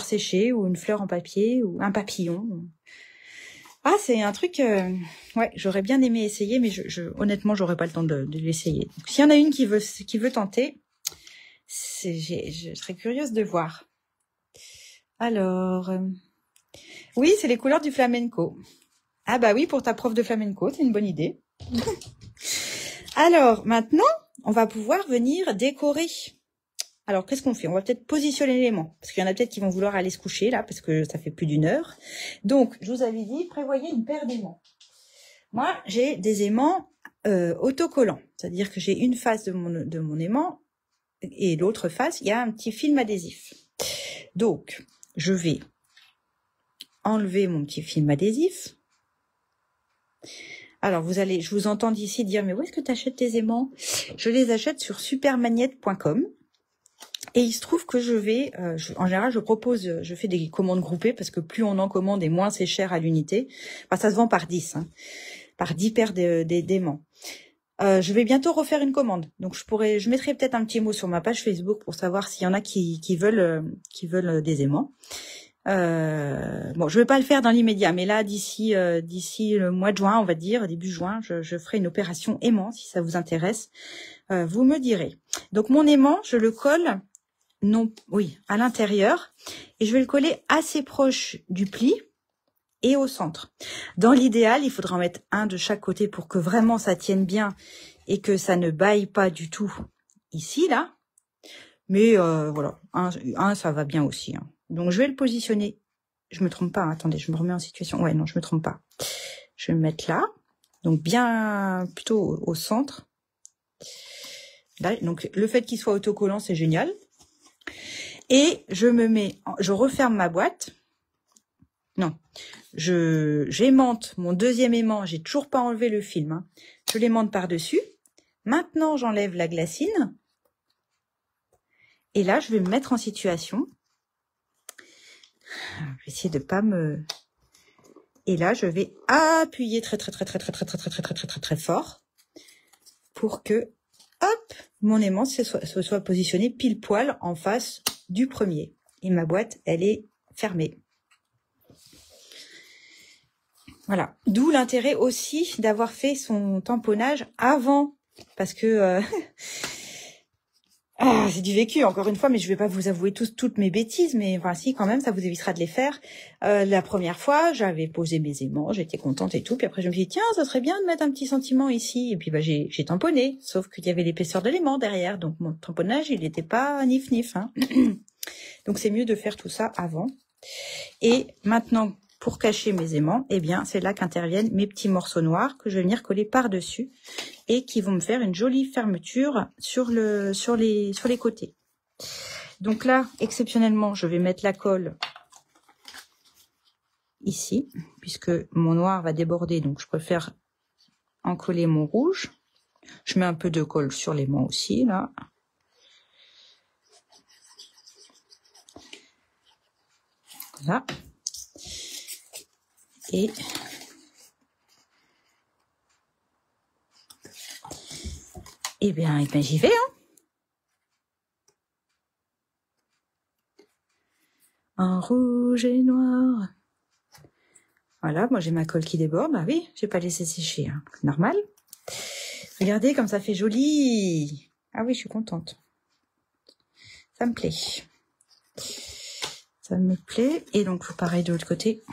séchée ou une fleur en papier ou un papillon. Ah, c'est un truc, ouais, j'aurais bien aimé essayer, mais honnêtement, j'aurais pas le temps de l'essayer. Donc, s'il y en a une qui veut tenter, je serais curieuse de voir. Alors, oui, c'est les couleurs du flamenco. Ah bah oui, pour ta prof de flamenco, c'est une bonne idée. Alors, maintenant, on va pouvoir venir décorer. Alors, qu'est-ce qu'on fait? On va peut-être positionner l'élément, parce qu'il y en a peut-être qui vont vouloir aller se coucher, là, parce que ça fait plus d'1 heure. Donc, je vous avais dit, prévoyez une paire d'aimants. Moi, j'ai des aimants autocollants, c'est-à-dire que j'ai une face de mon aimant, et l'autre face, il y a un petit film adhésif. Donc, je vais enlever mon petit film adhésif. Alors, je vous entends d'ici dire, mais où est-ce que tu achètes tes aimants? Je les achète sur supermagnette.com. Et il se trouve que en général, je fais des commandes groupées parce que plus on en commande et moins c'est cher à l'unité. Enfin, ça se vend par 10, hein, par 10 paires d'aimants. Je vais bientôt refaire une commande. Donc, je mettrai peut-être un petit mot sur ma page Facebook pour savoir s'il y en a qui veulent des aimants. Bon, je vais pas le faire dans l'immédiat, mais là, d'ici le mois de juin, on va dire, début juin, je ferai une opération aimant, si ça vous intéresse. Vous me direz. Donc, mon aimant, je le colle, à l'intérieur, et je vais le coller assez proche du pli et au centre. Dans l'idéal, il faudra en mettre un de chaque côté pour que vraiment ça tienne bien et que ça ne baille pas du tout ici, là. Mais voilà, un, ça va bien aussi, hein. Donc, je vais le positionner. Je me trompe pas, hein. Attendez, je me remets en situation. Ouais, non, je me trompe pas. Je vais me mettre là. Donc, bien plutôt au centre. Là, donc, le fait qu'il soit autocollant, c'est génial. Et je referme ma boîte. Non, j'aimante mon deuxième aimant. J'ai toujours pas enlevé le film, hein. Je l'aimante par-dessus. Maintenant, j'enlève la glacine. Et là, je vais me mettre en situation. Je vais essayer de pas me... Et là, je vais appuyer très fort pour que, hop, mon aimant se soit positionné pile poil en face du premier. Et ma boîte, elle est fermée. Voilà. D'où l'intérêt aussi d'avoir fait son tamponnage avant. Parce que... c'est du vécu, encore une fois, mais je vais pas vous avouer toutes mes bêtises, mais enfin si, quand même, ça vous évitera de les faire. La première fois, j'avais posé mes aimants, j'étais contente et tout, puis après je me suis dit, tiens, ça serait bien de mettre un petit sentiment ici, et puis j'ai tamponné, sauf qu'il y avait l'épaisseur de l'aimant derrière, donc mon tamponnage, il n'était pas nif-nif, hein. Donc c'est mieux de faire tout ça avant. Et maintenant, pour cacher mes aimants, eh bien, c'est là qu'interviennent mes petits morceaux noirs que je vais venir coller par-dessus et qui vont me faire une jolie fermeture sur les côtés. Donc là, exceptionnellement, je vais mettre la colle ici, puisque mon noir va déborder, donc je préfère en coller mon rouge. Je mets un peu de colle sur l'aimant aussi, là. Voilà. Et bien j'y vais, hein. En rouge et noir. Voilà, moi j'ai ma colle qui déborde. Bah oui, j'ai pas laissé sécher, hein. Normal. Regardez comme ça fait joli. Ah oui, je suis contente. Ça me plaît. Ça me plaît. Et donc, pareil de l'autre côté.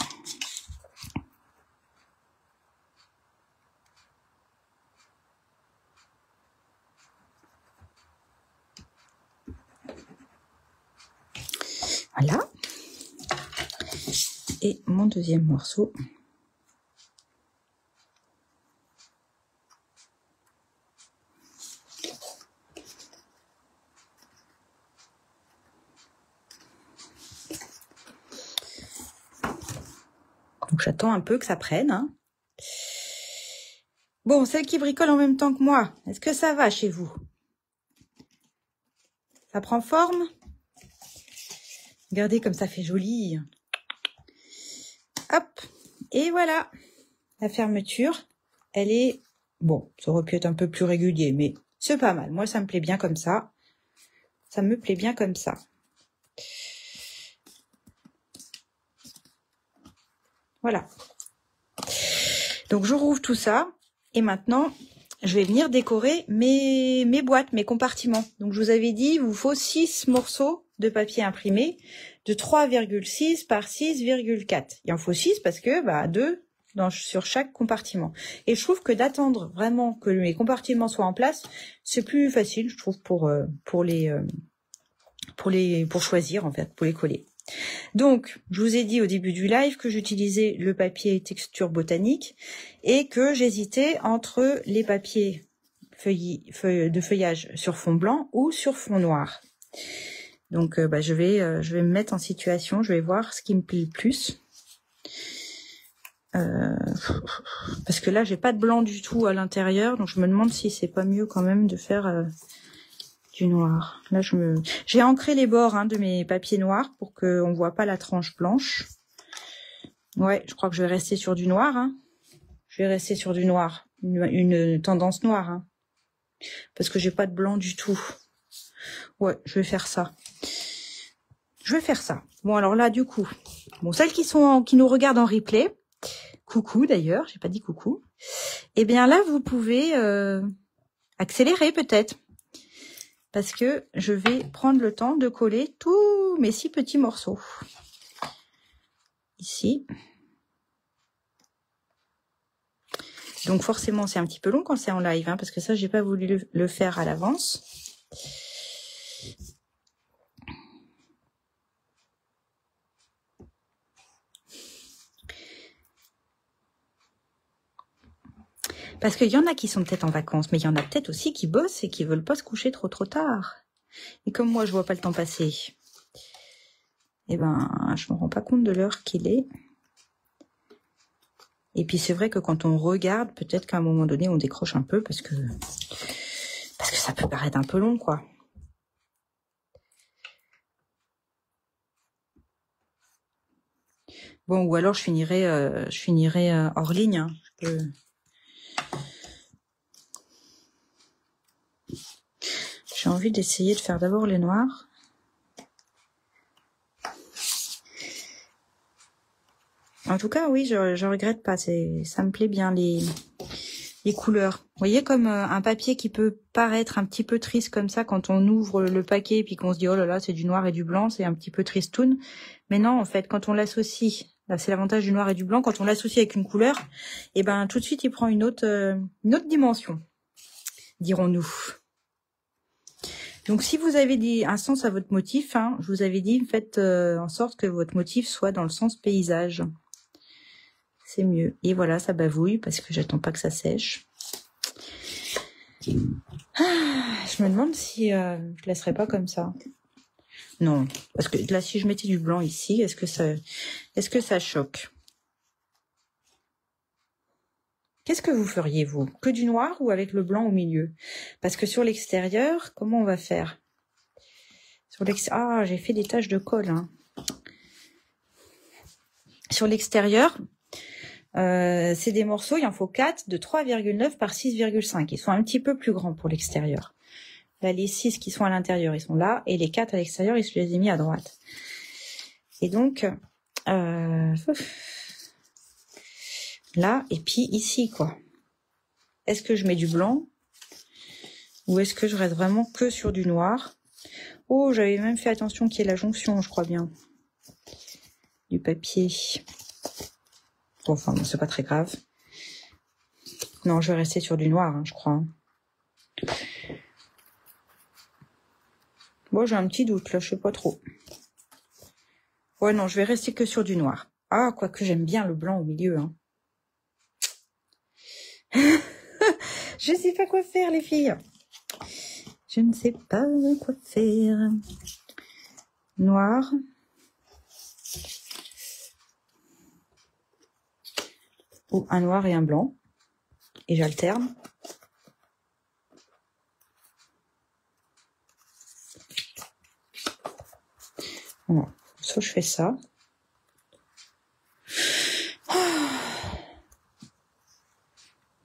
Voilà. Et mon deuxième morceau. Donc j'attends un peu que ça prenne. Hein. Bon, celle qui bricole en même temps que moi, est-ce que ça va chez vous? Ça prend forme? Regardez comme ça fait joli. Hop, et voilà. La fermeture, elle est... Bon, ça aurait pu être un peu plus régulier, mais c'est pas mal. Moi, ça me plaît bien comme ça. Ça me plaît bien comme ça. Voilà. Donc, je rouvre tout ça. Et maintenant, je vais venir décorer mes boîtes, mes compartiments. Donc, je vous avais dit, il vous faut 6 morceaux de papier imprimé de 3,6 par 6,4. Il en faut 6 parce que 2 sur chaque compartiment. Et je trouve que d'attendre vraiment que mes compartiments soient en place, c'est plus facile, je trouve, pour choisir, en fait, pour les coller. Donc, je vous ai dit au début du live que j'utilisais le papier texture botanique et que j'hésitais entre les papiers de feuillage sur fond blanc ou sur fond noir. Donc, je vais me mettre en situation, je vais voir ce qui me plaît le plus. Parce que là, j'ai pas de blanc du tout à l'intérieur, donc je me demande si c'est pas mieux quand même de faire... du noir. Là, j'ai ancré les bords de mes papiers noirs pour qu'on voit pas la tranche blanche. Ouais, je crois que je vais rester sur du noir. Hein. Je vais rester sur du noir, une tendance noire, hein. Parce que j'ai pas de blanc du tout. Ouais, je vais faire ça. Je vais faire ça. Bon, alors là, du coup, bon, celles qui nous regardent en replay, coucou d'ailleurs, j'ai pas dit coucou. Eh bien là, vous pouvez accélérer peut-être. Parce que je vais prendre le temps de coller tous mes 6 petits morceaux. Ici. Donc forcément, c'est un petit peu long quand c'est en live, hein, parce que ça, j'ai pas voulu le faire à l'avance. Parce qu'il y en a qui sont peut-être en vacances, mais il y en a peut-être aussi qui bossent et qui veulent pas se coucher trop tard. Et comme moi, je vois pas le temps passer, eh ben, je me rends pas compte de l'heure qu'il est. Et puis c'est vrai que quand on regarde, peut-être qu'à un moment donné, on décroche un peu parce que ça peut paraître un peu long, quoi. Bon, ou alors je finirai hors ligne. Hein. J'ai envie d'essayer de faire d'abord les noirs. En tout cas, oui, je regrette pas. Ça me plaît bien les couleurs. Vous voyez comme un papier qui peut paraître un petit peu triste comme ça quand on ouvre le paquet et puis qu'on se dit oh là là, c'est du noir et du blanc, c'est un petit peu tristoun. Mais non, en fait, quand on l'associe, là c'est l'avantage du noir et du blanc, quand on l'associe avec une couleur, et ben tout de suite il prend une autre dimension, dirons-nous. Donc, si vous avez un sens à votre motif, hein, je vous avais dit, faites en sorte que votre motif soit dans le sens paysage. C'est mieux. Et voilà, ça bavouille parce que j'attends pas que ça sèche. Je me demande si je laisserai pas comme ça. Non, parce que là, si je mettais du blanc ici, est-ce que ça choque? Qu'est-ce que vous feriez, vous? Que du noir ou avec le blanc au milieu? Parce que sur l'extérieur, comment on va faire? Ah, j'ai fait des taches de colle. Hein. Sur l'extérieur, c'est des morceaux, il en faut 4 de 3,9 par 6,5. Ils sont un petit peu plus grands pour l'extérieur. Là, les 6 qui sont à l'intérieur, ils sont là. Et les 4 à l'extérieur, je les ai mis à droite. Et donc... là, et puis ici, quoi. Est-ce que je mets du blanc ou est-ce que je reste vraiment que sur du noir? Oh, j'avais même fait attention qu'il y ait la jonction, je crois bien, du papier. Bon, enfin, bon, c'est pas très grave. Non, je vais rester sur du noir, hein, je crois. Bon, j'ai un petit doute, là, je sais pas trop. Ouais, non, je vais rester que sur du noir. Ah, quoique j'aime bien le blanc au milieu. Hein. Je sais pas quoi faire, les filles. Je ne sais pas quoi faire. Noir. Ou un noir et un blanc. Et j'alterne. Voilà. Soit je fais ça.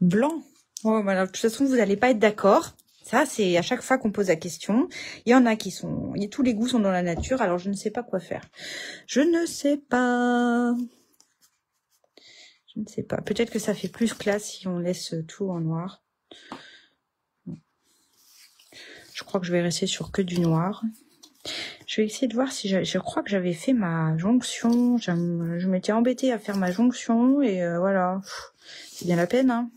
Blanc. Oh, voilà. De toute façon, vous n'allez pas être d'accord. Ça, c'est à chaque fois qu'on pose la question. Il y en a qui sont... Tous les goûts sont dans la nature, alors je ne sais pas quoi faire. Je ne sais pas. Je ne sais pas. Peut-être que ça fait plus classe si on laisse tout en noir. Je crois que je vais rester sur que du noir. Je vais essayer de voir si je crois que j'avais fait ma jonction. Je m'étais embêtée à faire ma jonction et voilà. C'est bien la peine, hein.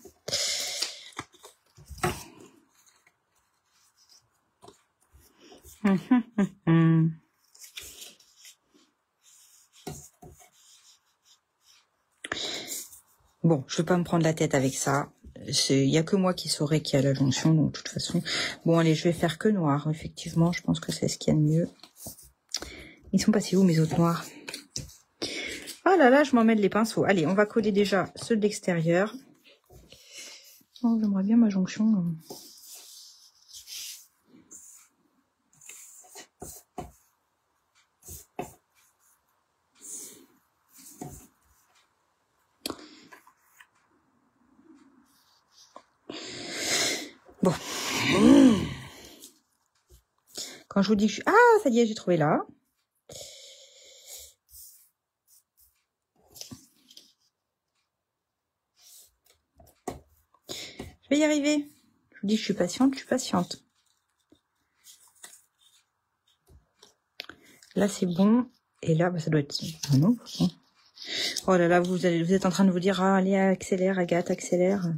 Bon, je vais pas me prendre la tête avec ça. Il y a que moi qui saurais qu'il y a la jonction, donc de toute façon. Bon, allez, je vais faire que noir. Effectivement, je pense que c'est ce qu'il y a de mieux. Ils sont passés où, mes autres noirs? Oh là là, je m'emmêle les pinceaux. Allez, on va coller déjà ceux de l'extérieur. Oh, j'aimerais bien ma jonction. Bon. Quand je vous dis que je suis... Ah, ça y est, j'ai trouvé là. Je vais y arriver. Je vous dis que je suis patiente, je suis patiente. Là, c'est bon. Et là, bah, ça doit être... Ah non, bon. Oh là là, vous êtes en train de vous dire, ah, allez, accélère, Agathe, accélère.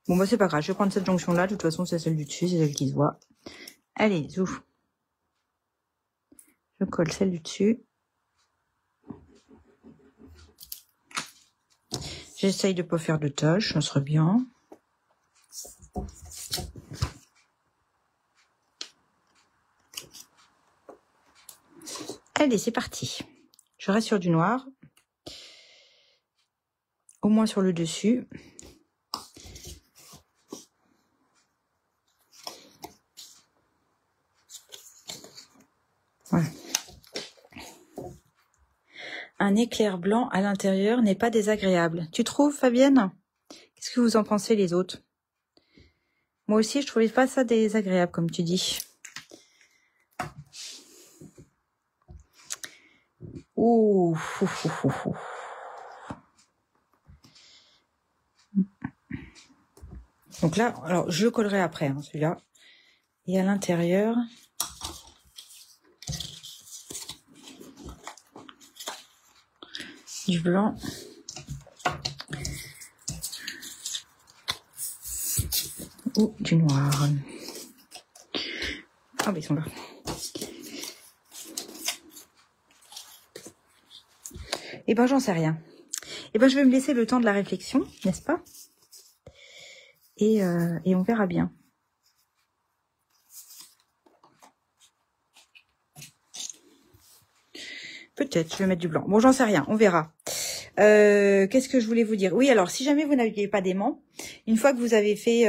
Bon, bah, c'est pas grave. Je vais prendre cette jonction-là. De toute façon, c'est celle du dessus, c'est celle qui se voit. Allez, zouf. Je colle celle du dessus. J'essaye de pas faire de tâches, ça serait bien. Allez, c'est parti. Je reste sur du noir. Au moins sur le dessus. Voilà. Un éclair blanc à l'intérieur n'est pas désagréable. Tu trouves, Fabienne? Qu'est-ce que vous en pensez, les autres? Moi aussi, je trouvais pas ça désagréable, comme tu dis. Ouh. Donc là, alors je collerai après, hein, celui-là. Et à l'intérieur, du blanc. Ou du noir. Ah, bah ils sont là. Eh ben, j'en sais rien. Eh ben, je vais me laisser le temps de la réflexion, n'est-ce pas? Et on verra bien. Peut-être, je vais mettre du blanc. Bon, j'en sais rien, on verra. Qu'est-ce que je voulais vous dire? Oui, alors, si jamais vous n'aviez pas d'aimant, une fois que vous avez fait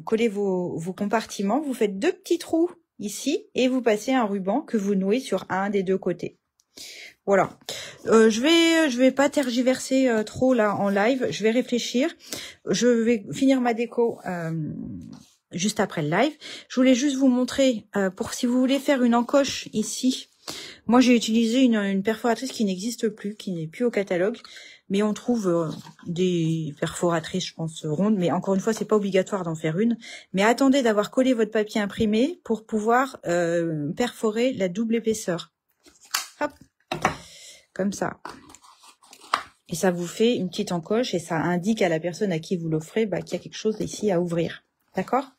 coller vos compartiments, vous faites 2 petits trous ici et vous passez un ruban que vous nouez sur un des 2 côtés. Voilà. Je vais pas tergiverser trop là en live. Je vais réfléchir. Je vais finir ma déco juste après le live. Je voulais juste vous montrer pour si vous voulez faire une encoche ici. Moi, j'ai utilisé une perforatrice qui n'existe plus, qui n'est plus au catalogue. Mais on trouve des perforatrices, je pense, rondes. Mais encore une fois, c'est pas obligatoire d'en faire une. Mais attendez d'avoir collé votre papier imprimé pour pouvoir perforer la double épaisseur. Hop. Comme ça. Et ça vous fait une petite encoche et ça indique à la personne à qui vous l'offrez qu'il y a quelque chose ici à ouvrir. D'accord?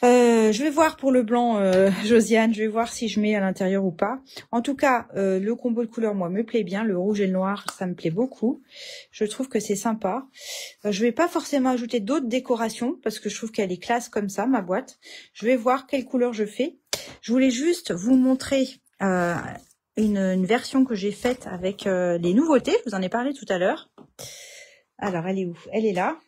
Je vais voir pour le blanc, Josiane, je vais voir si je mets à l'intérieur ou pas. En tout cas, le combo de couleurs, moi, me plaît bien. Le rouge et le noir, ça me plaît beaucoup. Je trouve que c'est sympa. Je vais pas forcément ajouter d'autres décorations parce que je trouve qu'elle est classe comme ça, ma boîte. Je vais voir quelle couleur je fais. Je voulais juste vous montrer une version que j'ai faite avec les nouveautés. Je vous en ai parlé tout à l'heure. Alors, elle est où? Elle est là.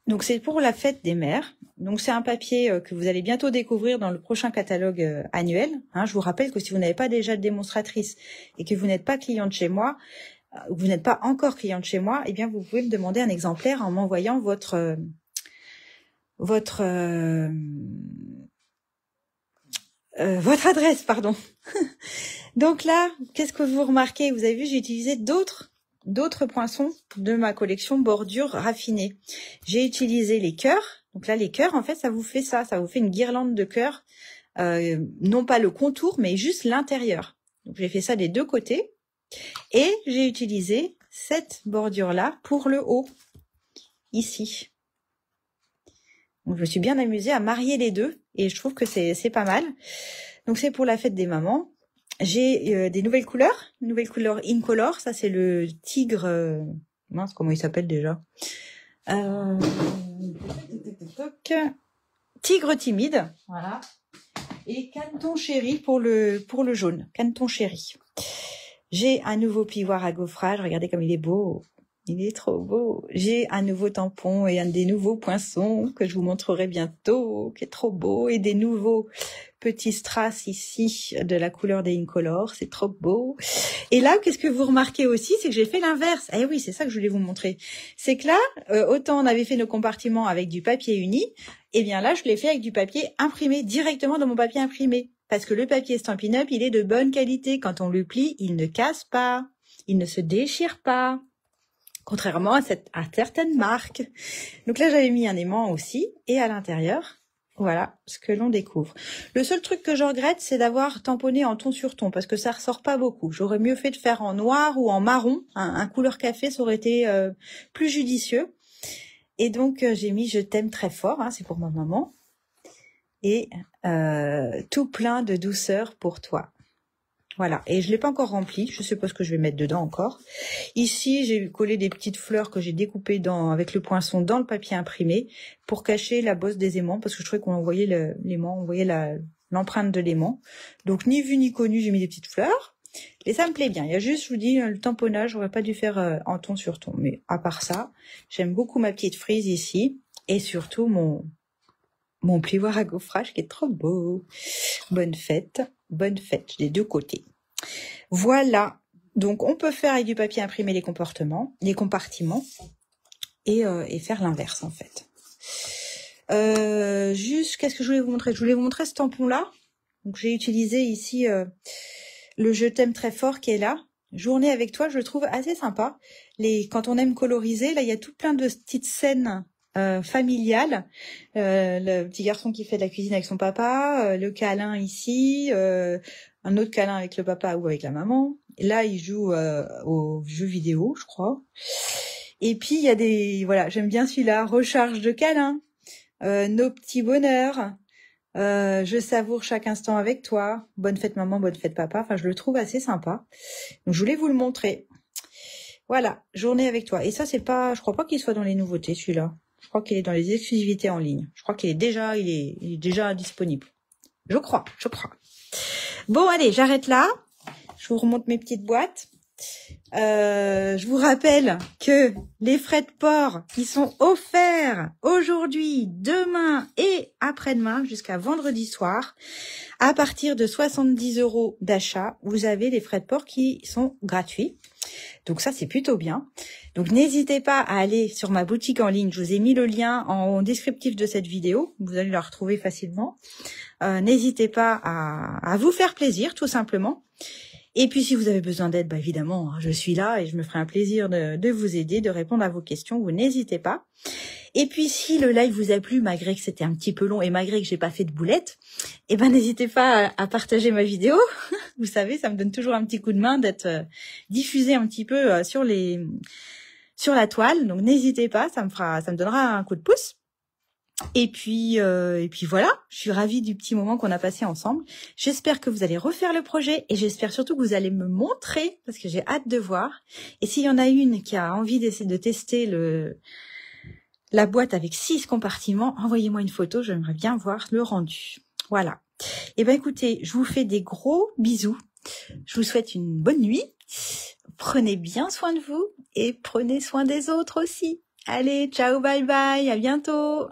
Donc, c'est pour la fête des mères. Donc, c'est un papier que vous allez bientôt découvrir dans le prochain catalogue annuel. Hein, je vous rappelle que si vous n'avez pas déjà de démonstratrice et que vous n'êtes pas cliente chez moi, ou que vous n'êtes pas encore cliente chez moi, eh bien, vous pouvez me demander un exemplaire en m'envoyant votre adresse, pardon. Donc là, qu'est-ce que vous remarquez? Vous avez vu, j'ai utilisé d'autres poinçons de ma collection bordure raffinée. J'ai utilisé les cœurs. Donc là, les cœurs, en fait, ça vous fait ça. Ça vous fait une guirlande de cœurs. Non pas le contour, mais juste l'intérieur. Donc j'ai fait ça des deux côtés. Et j'ai utilisé cette bordure-là pour le haut. Ici. Donc je me suis bien amusée à marier les deux. Et je trouve que c'est pas mal. Donc c'est pour la fête des mamans. J'ai des nouvelles couleurs Incolor, ça c'est le tigre, mince comment il s'appelle déjà, tigre timide, voilà, et Canton Chéri pour le jaune, Canton Chéri. J'ai un nouveau pivoire à gaufrage, regardez comme il est beau, il est trop beau. J'ai un nouveau tampon et un des nouveaux poinçons que je vous montrerai bientôt, qui est trop beau, et des nouveaux petits strass ici de la couleur des Incolor, c'est trop beau. Et là, qu'est-ce que vous remarquez aussi, c'est que j'ai fait l'inverse. Eh oui, c'est ça que je voulais vous montrer. C'est que là, autant on avait fait nos compartiments avec du papier uni, et bien là, je l'ai fait avec du papier imprimé, directement dans mon papier imprimé. Parce que le papier Stampin' Up, il est de bonne qualité. Quand on le plie, il ne casse pas, il ne se déchire pas. Contrairement à certaines marques. Donc là, j'avais mis un aimant aussi. Et à l'intérieur, voilà ce que l'on découvre. Le seul truc que je regrette, c'est d'avoir tamponné en ton sur ton, parce que ça ressort pas beaucoup. J'aurais mieux fait de faire en noir ou en marron. Un couleur café, ça aurait été plus judicieux. Et donc, j'ai mis « Je t'aime très fort hein, », c'est pour ma maman. Et tout plein de douceur pour toi. Voilà, et je l'ai pas encore rempli, je sais pas ce que je vais mettre dedans encore. Ici, j'ai collé des petites fleurs que j'ai découpées avec le poinçon dans le papier imprimé pour cacher la bosse des aimants, parce que je trouvais qu'on voyait l'aimant, on voyait l'empreinte de l'aimant. Donc, ni vu ni connu, j'ai mis des petites fleurs. Et ça me plaît bien. Il y a juste, je vous dis, le tamponnage, j'aurais pas dû faire en ton sur ton. Mais à part ça, j'aime beaucoup ma petite frise ici, et surtout mon plioir à gaufrage qui est trop beau. Bonne fête des deux côtés. Voilà, donc on peut faire avec du papier imprimé les compartiments et faire l'inverse en fait. Juste, qu'est-ce que je voulais vous montrer? Je voulais vous montrer ce tampon-là. Donc j'ai utilisé ici le Je t'aime très fort qui est là. Journée avec toi, je le trouve assez sympa. Quand on aime coloriser, là il y a tout plein de petites scènes familiale, le petit garçon qui fait de la cuisine avec son papa, le câlin ici, un autre câlin avec le papa ou avec la maman. Et là, il joue aux jeux vidéo, je crois. Et puis, il y a voilà, j'aime bien celui-là, recharge de câlins, nos petits bonheurs, je savoure chaque instant avec toi, bonne fête maman, bonne fête papa. Enfin, je le trouve assez sympa. Donc, je voulais vous le montrer. Voilà, journée avec toi. Et ça, c'est pas, je crois pas qu'il soit dans les nouveautés, celui-là. Je crois qu'il est dans les exclusivités en ligne. Je crois qu'il est déjà, il est déjà disponible. Je crois. Bon, allez, j'arrête là. Je vous remonte mes petites boîtes. Je vous rappelle que les frais de port, ils sont offerts aujourd'hui, demain et après-demain jusqu'à vendredi soir. À partir de 70 € d'achat, vous avez les frais de port qui sont gratuits. Donc ça, c'est plutôt bien. Donc n'hésitez pas à aller sur ma boutique en ligne. Je vous ai mis le lien en descriptif de cette vidéo. Vous allez la retrouver facilement. N'hésitez pas à vous faire plaisir, tout simplement. Et puis, si vous avez besoin d'aide, bah, évidemment, je suis là et je me ferai un plaisir de vous aider, de répondre à vos questions. Vous n'hésitez pas. Et puis, si le live vous a plu, malgré que c'était un petit peu long et malgré que j'ai pas fait de boulettes, eh ben, n'hésitez pas à partager ma vidéo. Vous savez, ça me donne toujours un petit coup de main d'être diffusée un petit peu sur la toile. Donc, n'hésitez pas, ça me donnera un coup de pouce. Et puis voilà, je suis ravie du petit moment qu'on a passé ensemble. J'espère que vous allez refaire le projet et j'espère surtout que vous allez me montrer parce que j'ai hâte de voir. Et s'il y en a une qui a envie d'essayer de tester la boîte avec 6 compartiments, envoyez-moi une photo, j'aimerais bien voir le rendu. Voilà. Et ben écoutez, je vous fais des gros bisous. Je vous souhaite une bonne nuit. Prenez bien soin de vous et prenez soin des autres aussi. Allez, ciao, bye bye, à bientôt.